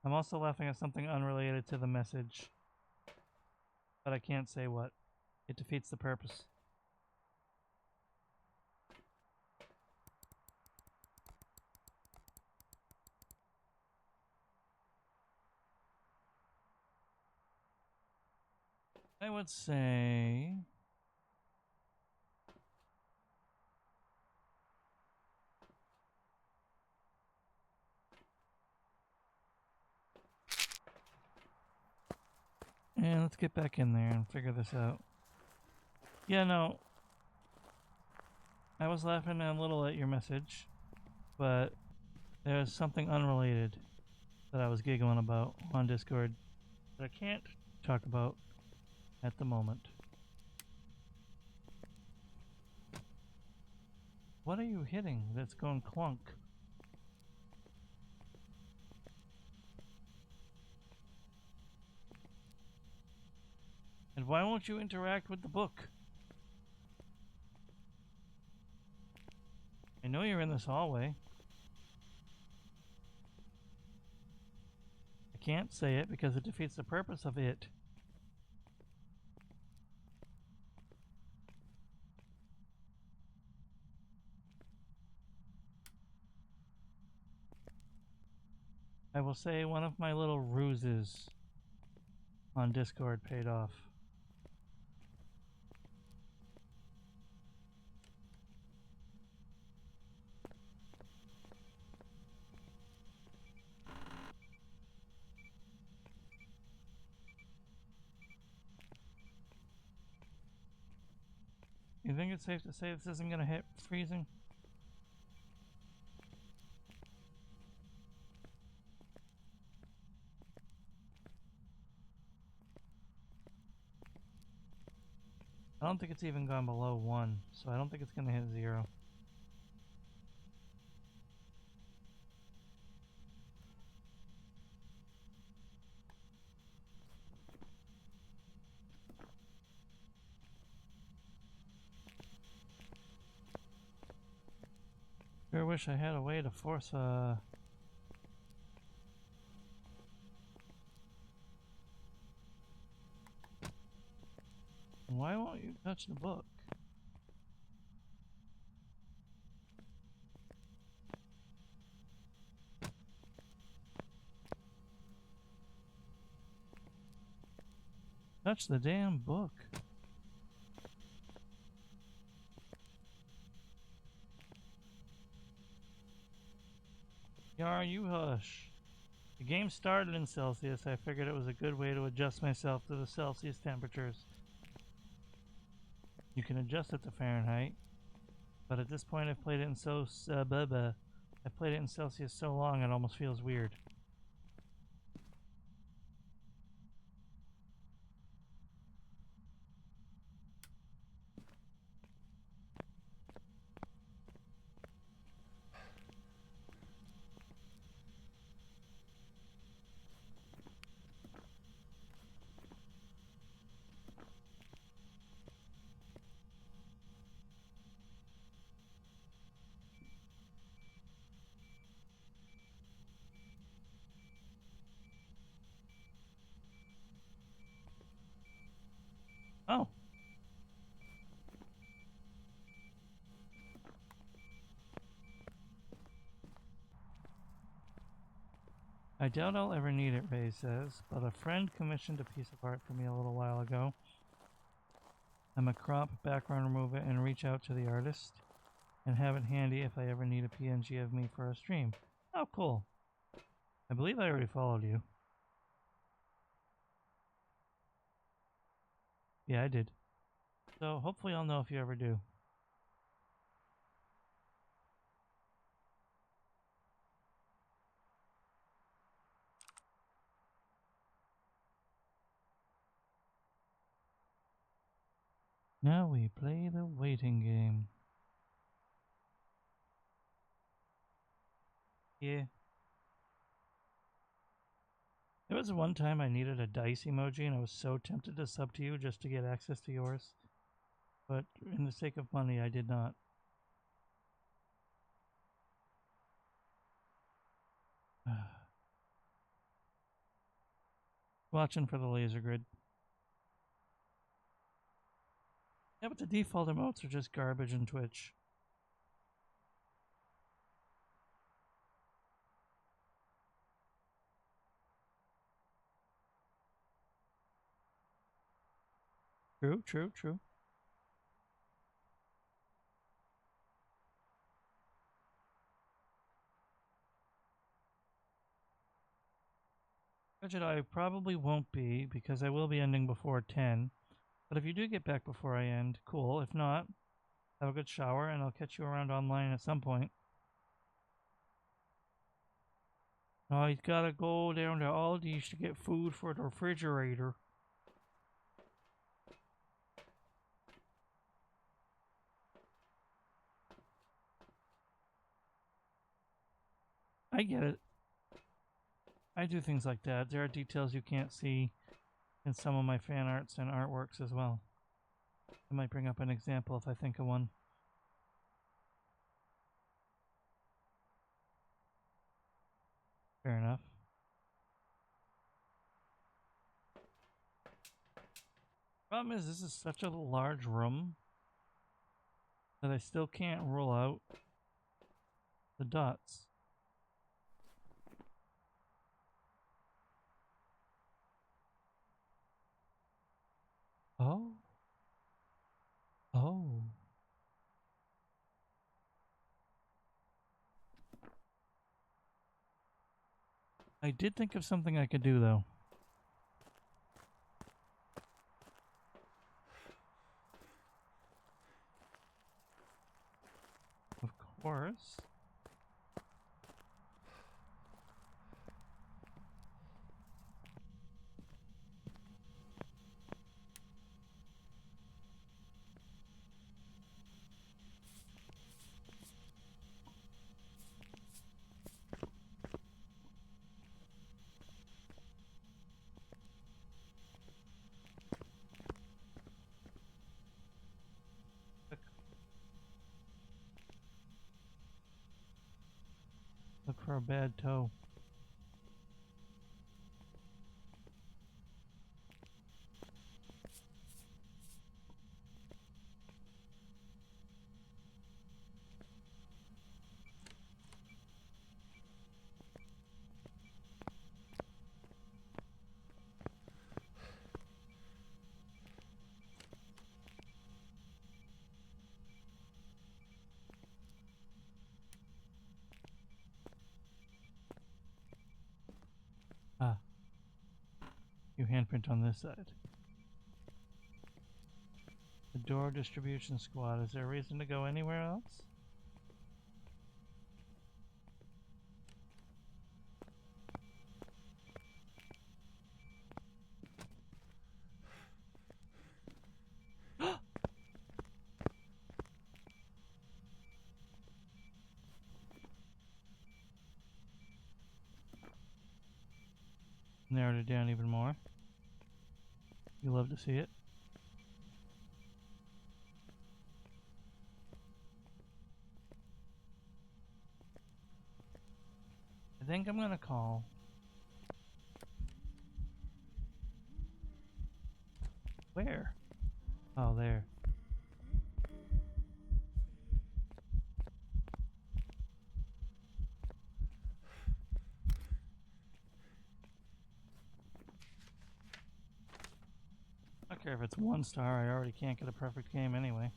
I'm also laughing at something unrelated to the message, but I can't say what. It defeats the purpose. I would say... And let's get back in there and figure this out. Yeah, no. I was laughing a little at your message, but there's something unrelated that I was giggling about on Discord that I can't talk about at the moment. What are you hitting that's going clunk? And why won't you interact with the book? I know you're in this hallway. I can't say it because it defeats the purpose of it. I will say one of my little ruses on Discord paid off. You think it's safe to say this isn't going to hit freezing? I don't think it's even gone below 1, so I don't think it's going to hit 0. Sure wish I had a way to force a... Why won't you touch the book? Touch the damn book. Yar, you hush. The game started in Celsius. I figured it was a good way to adjust myself to the Celsius temperatures. You can adjust it to Fahrenheit, but at this point I've played it in I've played it in Celsius so long it almost feels weird. Oh. I doubt I'll ever need it, Ray says, but a friend commissioned a piece of art for me a little while ago. I'm a crop, background remover, and reach out to the artist and have it handy if I ever need a PNG of me for a stream. Oh, cool. I believe I already followed you. Yeah, I did. So hopefully I'll know if you ever do. Now we play the waiting game. Yeah. There was one time I needed a dice emoji and I was so tempted to sub to you just to get access to yours. But in the sake of money, I did not. Watching for the laser grid. Yeah, but the default emotes are just garbage in Twitch. True, true, true. Budget I probably won't be because I will be ending before 10. But if you do get back before I end, cool. If not, have a good shower and I'll catch you around online at some point. Oh, he's gotta go down to Aldi's to get food for the refrigerator. I get it. I do things like that. There are details you can't see in some of my fan arts and artworks as well. I might bring up an example if I think of one. Fair enough. Problem is, this is such a large room that I still can't rule out the dots. Oh. Oh. I did think of something I could do, though. Of course. Look for a bad toe. Ah. You handprint on this side. The door distribution squad. Is there a reason to go anywhere else? Narrowed it down even more. You love to see it. I think I'm gonna call. Where? Oh, there. I don't care if it's 1 star, I already can't get a perfect game anyway.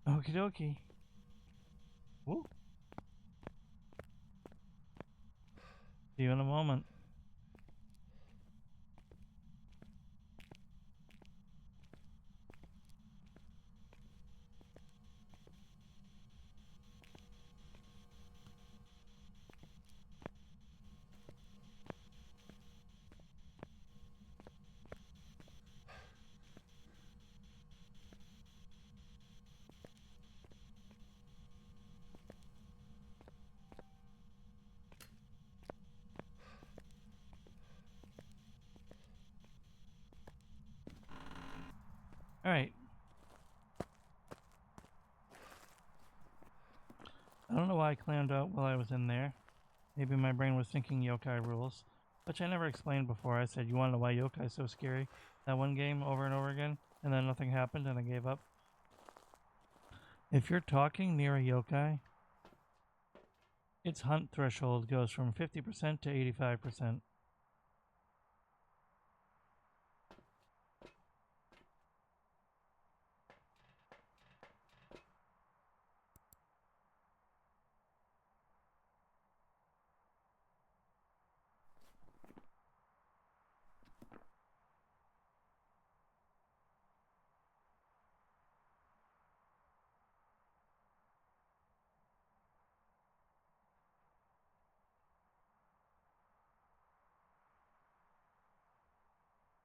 Okie dokie. Woo. See you in a moment. Alright. I don't know why I clammed out while I was in there. Maybe my brain was thinking yokai rules, which I never explained before. I said, you want to know why yokai is so scary? That one game over and over again, and then nothing happened and I gave up. If you're talking near a yokai, its hunt threshold goes from 50% to 85%.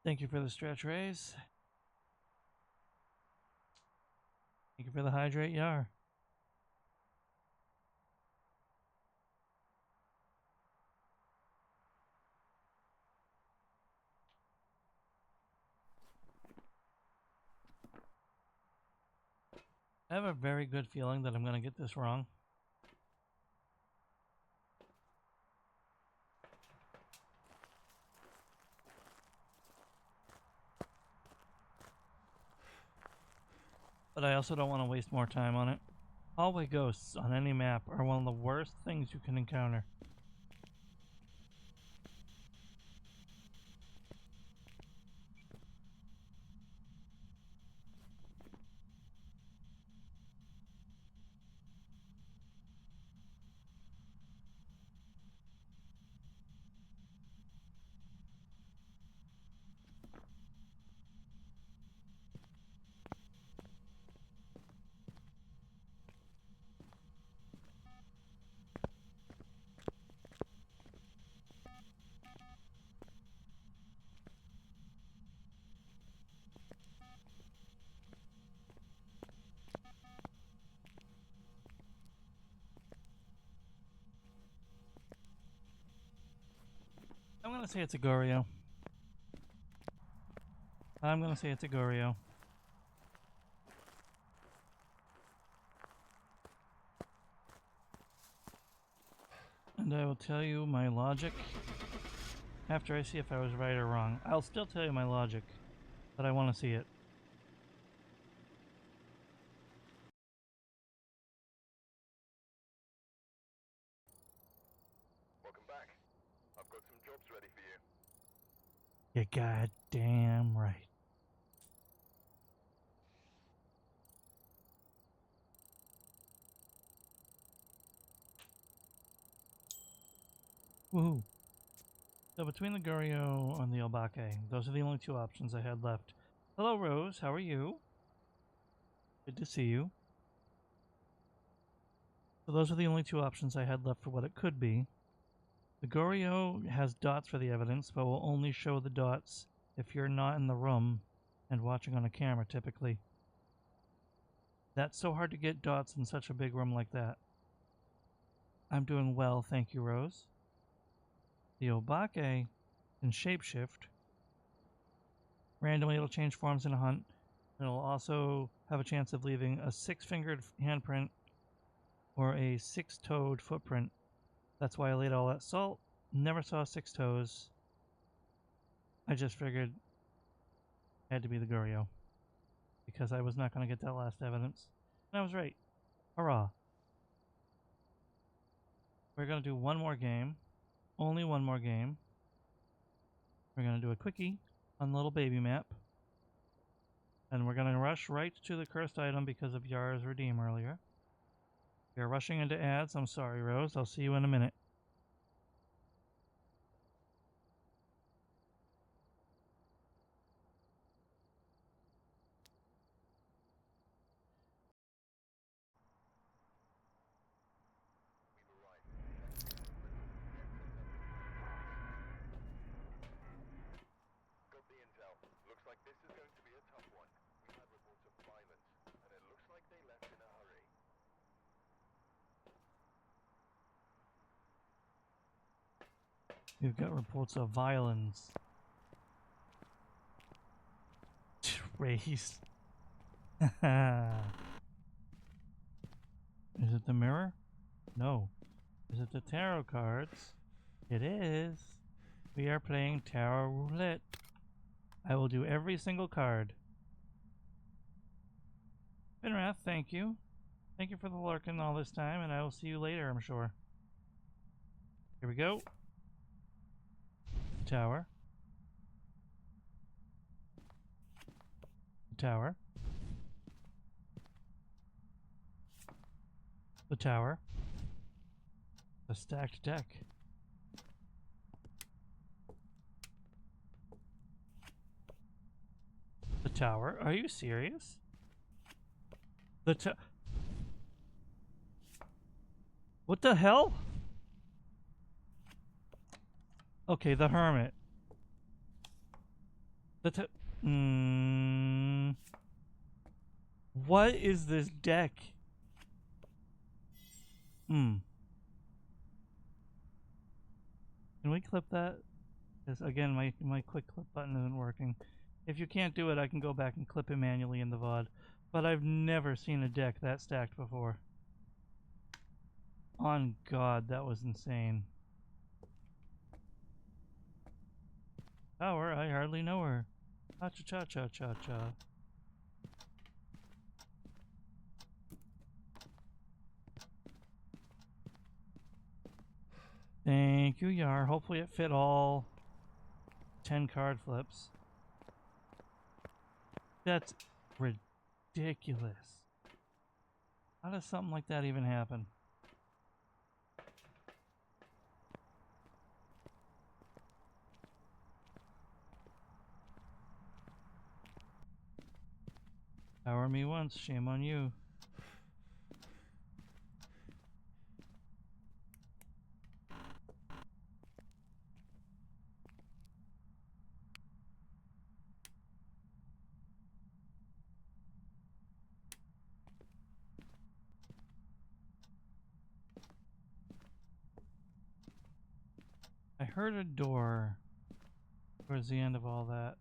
Thank you for the stretch raise. Thank you for the hydrate yar. I have a very good feeling that I'm going to get this wrong. But I also don't want to waste more time on it. Hallway ghosts on any map are one of the worst things you can encounter. I'm going to say it's a Goryo. I'm going to say it's a Goryo. And I will tell you my logic after I see if I was right or wrong. I'll still tell you my logic, but I want to see it. Welcome back. I've got some jobs ready for you. You're goddamn right. Woohoo. So between the Goryo and the Obake, those are the only two options I had left. Hello, Rose. How are you? Good to see you. So those are the only two options I had left for what it could be. The Goryo has dots for the evidence, but will only show the dots if you're not in the room and watching on a camera, typically. That's so hard to get dots in such a big room like that. I'm doing well, thank you, Rose. The Obake can shapeshift. Randomly, it'll change forms in a hunt. It'll also have a chance of leaving a 6-fingered handprint or a 6-toed footprint. That's why I laid all that salt. Never saw 6 toes. I just figured it had to be the Goryo because I was not going to get that last evidence. And I was right. Hurrah. We're going to do one more game. Only one more game. We're going to do a quickie on the little baby map. And we're going to rush right to the cursed item because of Yar's redeem earlier. You're rushing into ads. I'm sorry, Rose. I'll see you in a minute. We've arrived. Got the intel. Looks like this is going to be a tough one. We've had reports of violence, and it looks like they left in a hurry. We've got reports of violence. Raised. Is it the mirror? No. Is it the tarot cards? It is. We are playing tarot roulette. I will do every single card. Finrath, thank you. Thank you for the lurking all this time, and I will see you later, I'm sure. Here we go. Tower. The tower. The tower. The stacked deck. The tower? Are you serious? What the hell? Okay, the hermit. What is this deck? Can we clip that? Because again, my quick clip button isn't working. If you can't do it, I can go back and clip it manually in the VOD. But I've never seen a deck that stacked before. On God, that was insane. Tower, I hardly know her. Cha-cha-cha-cha-cha-cha. Thank you, Yar. Hopefully it fit all 10 card flips. That's ridiculous. How does something like that even happen? Power me once, shame on you. I heard a door towards the end of all that.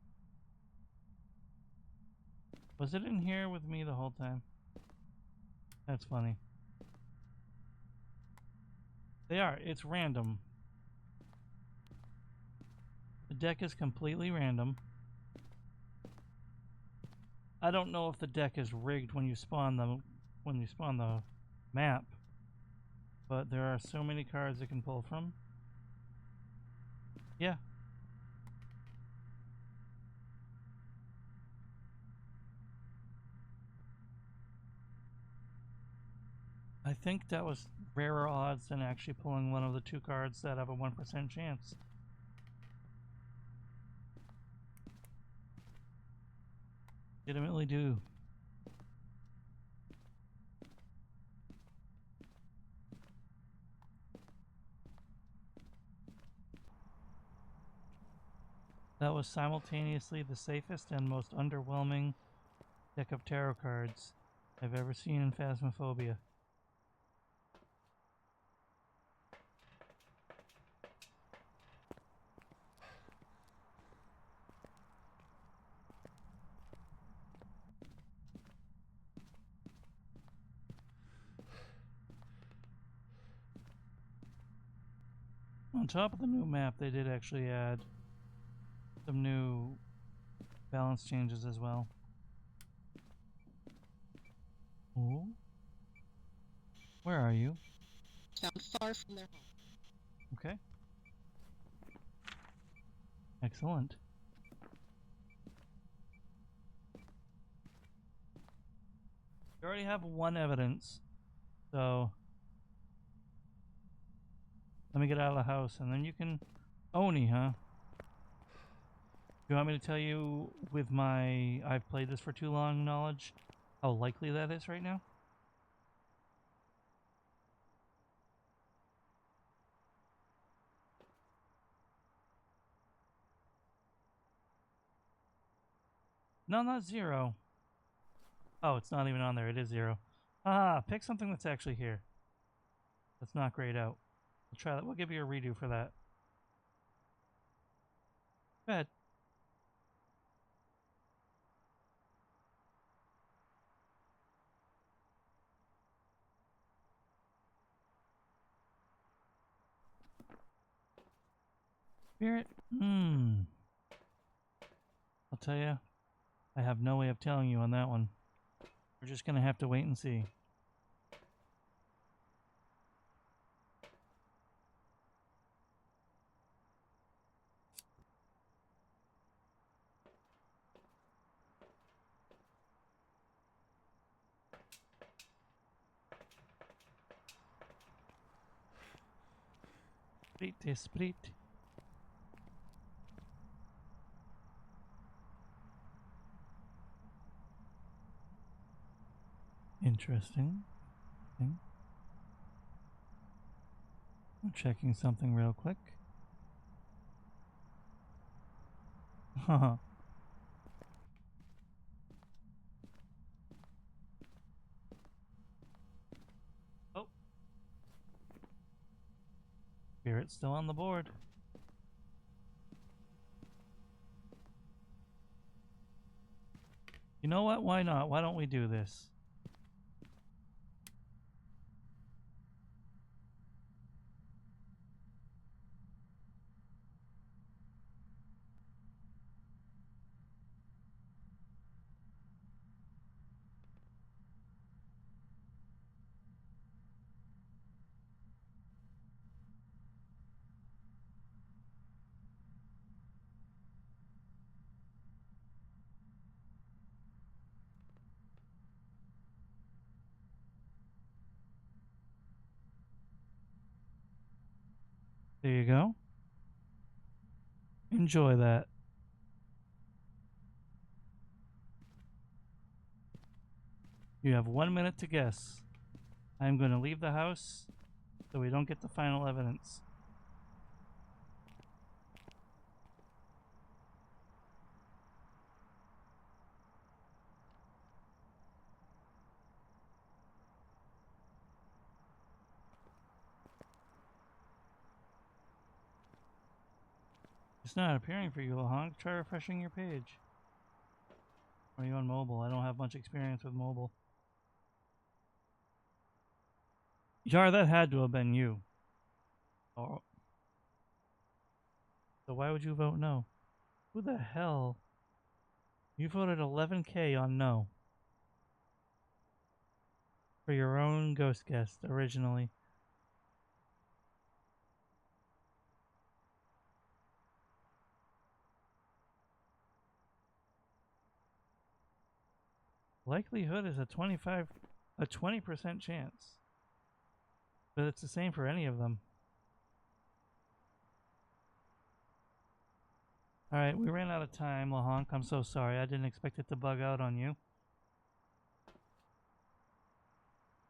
Was it in here with me the whole time? That's funny. They are. It's random. The deck is completely random. I don't know if the deck is rigged when you spawn the map, but there are so many cards it can pull from. Yeah. I think that was rarer odds than actually pulling one of the two cards that have a 1% chance. Legitimately do. That was simultaneously the safest and most underwhelming deck of tarot cards I've ever seen in Phasmophobia. On top of the new map, they did actually add some new balance changes as well. Ooh. Where are you? Found far from their home. Okay. Excellent. You already have one evidence, so let me get out of the house and then you can... Oni, huh? Do you want me to tell you with my I've played this for too long knowledge how likely that is right now? No, not 0. Oh, it's not even on there. It is 0. Ah, pick something that's actually here. That's not grayed out. We'll try that. We'll give you a redo for that. Go ahead. Spirit? Hmm. I'll tell you, I have no way of telling you on that one. We're just gonna have to wait and see. Sprit. Interesting. Okay. I'm checking something real quick. Haha. Oh. Spirit's still on the board. You know what? Why not? Why don't we do this? There you go. Enjoy that. You have 1 minute to guess. I'm going to leave the house so we don't get the final evidence. It's not appearing for you, Lahonk. Try refreshing your page. Are you on mobile? I don't have much experience with mobile. Yar, that had to have been you. Oh. So why would you vote no? Who the hell? You voted 11K on no. For your own ghost guest, originally. Likelihood is a 20% chance. But it's the same for any of them. Alright, we ran out of time, Lahonk. I'm so sorry. I didn't expect it to bug out on you.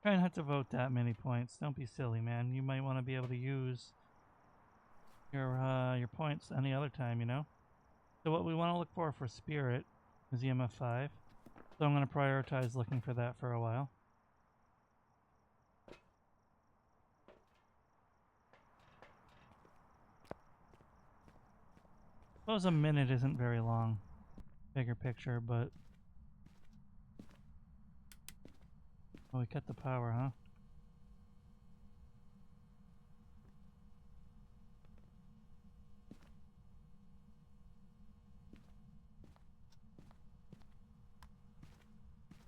Try not to vote that many points. Don't be silly, man. You might want to be able to use your points any other time, you know? So what we want to look for Spirit is EMF5. So I'm going to prioritize looking for that for a while. Suppose a minute isn't very long. Bigger picture, but... Oh, we cut the power, huh?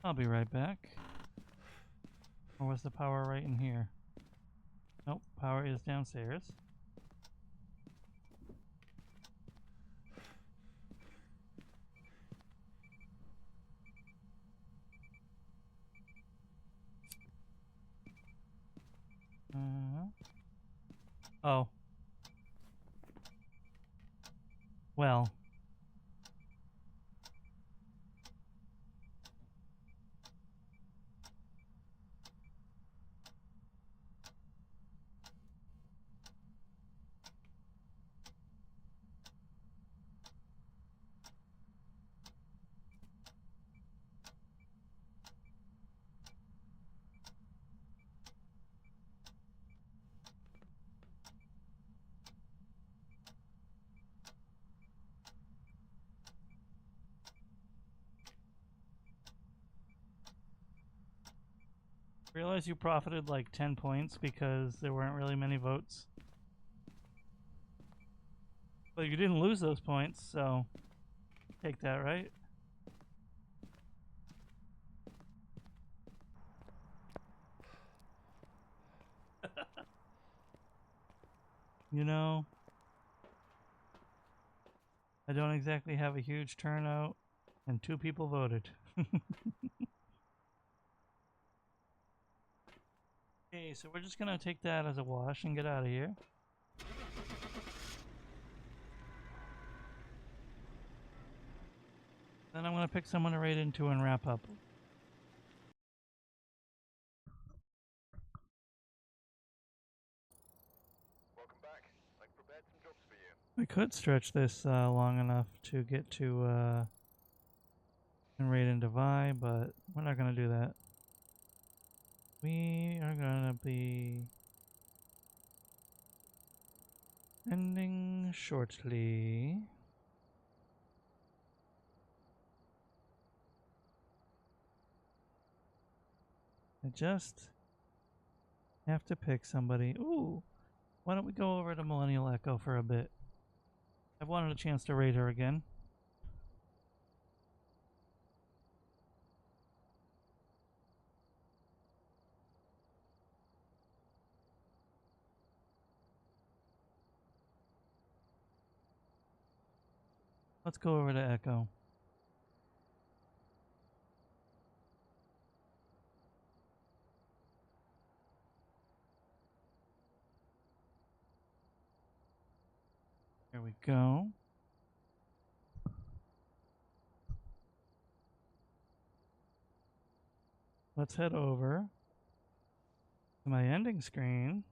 I'll be right back. Or was the power right in here? Nope, power is downstairs. Oh. Well. Realize you profited like 10 points because there weren't really many votes. Well, you didn't lose those points, so take that, right? You know, I don't exactly have a huge turnout, and 2 people voted. Okay, so we're just gonna take that as a wash and get out of here. Then I'm gonna pick someone to raid into and wrap up. Welcome back. I've prepared some jobs for you. We could stretch this long enough to get to and raid into Vi, but we're not gonna do that. We are gonna be ending shortly. I just have to pick somebody. Ooh, why don't we go over to Millennial Echo for a bit? I've wanted a chance to raid her again. Let's go over to Echo. There we go. Let's head over to my ending screen.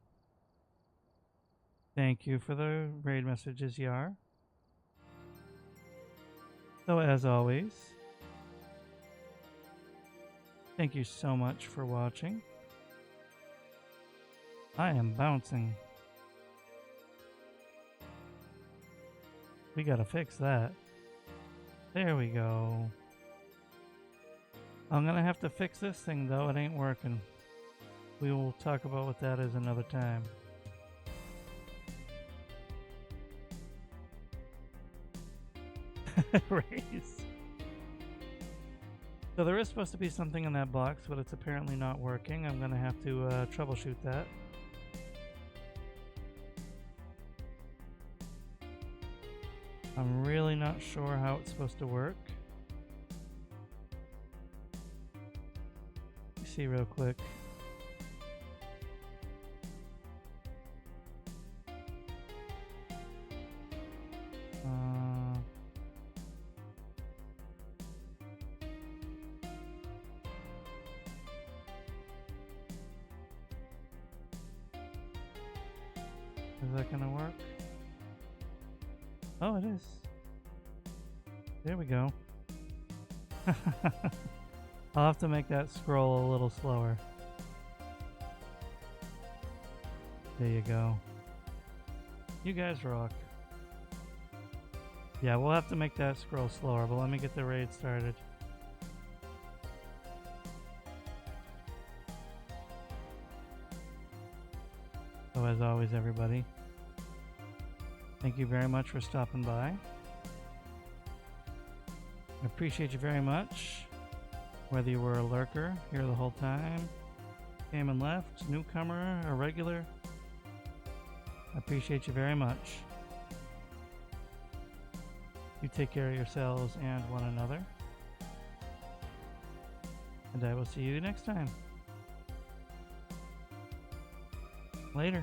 Thank you for the raid messages, Yar. So as always, thank you so much for watching. I am bouncing. We gotta fix that. There we go. I'm gonna have to fix this thing though, it ain't working. We will talk about what that is another time. Raise. So there is supposed to be something in that box, but it's apparently not working. I'm gonna have to troubleshoot that. I'm really not sure how it's supposed to work. Let me see real quick. Is that gonna work? Oh, it is. There we go. I'll have to make that scroll a little slower. There you go. You guys rock. Yeah, we'll have to make that scroll slower, but let me get the raid started. So as always, everybody, thank you very much for stopping by. I appreciate you very much. Whether you were a lurker here the whole time, came and left, newcomer, or regular, I appreciate you very much. You take care of yourselves and one another. And I will see you next time. Later.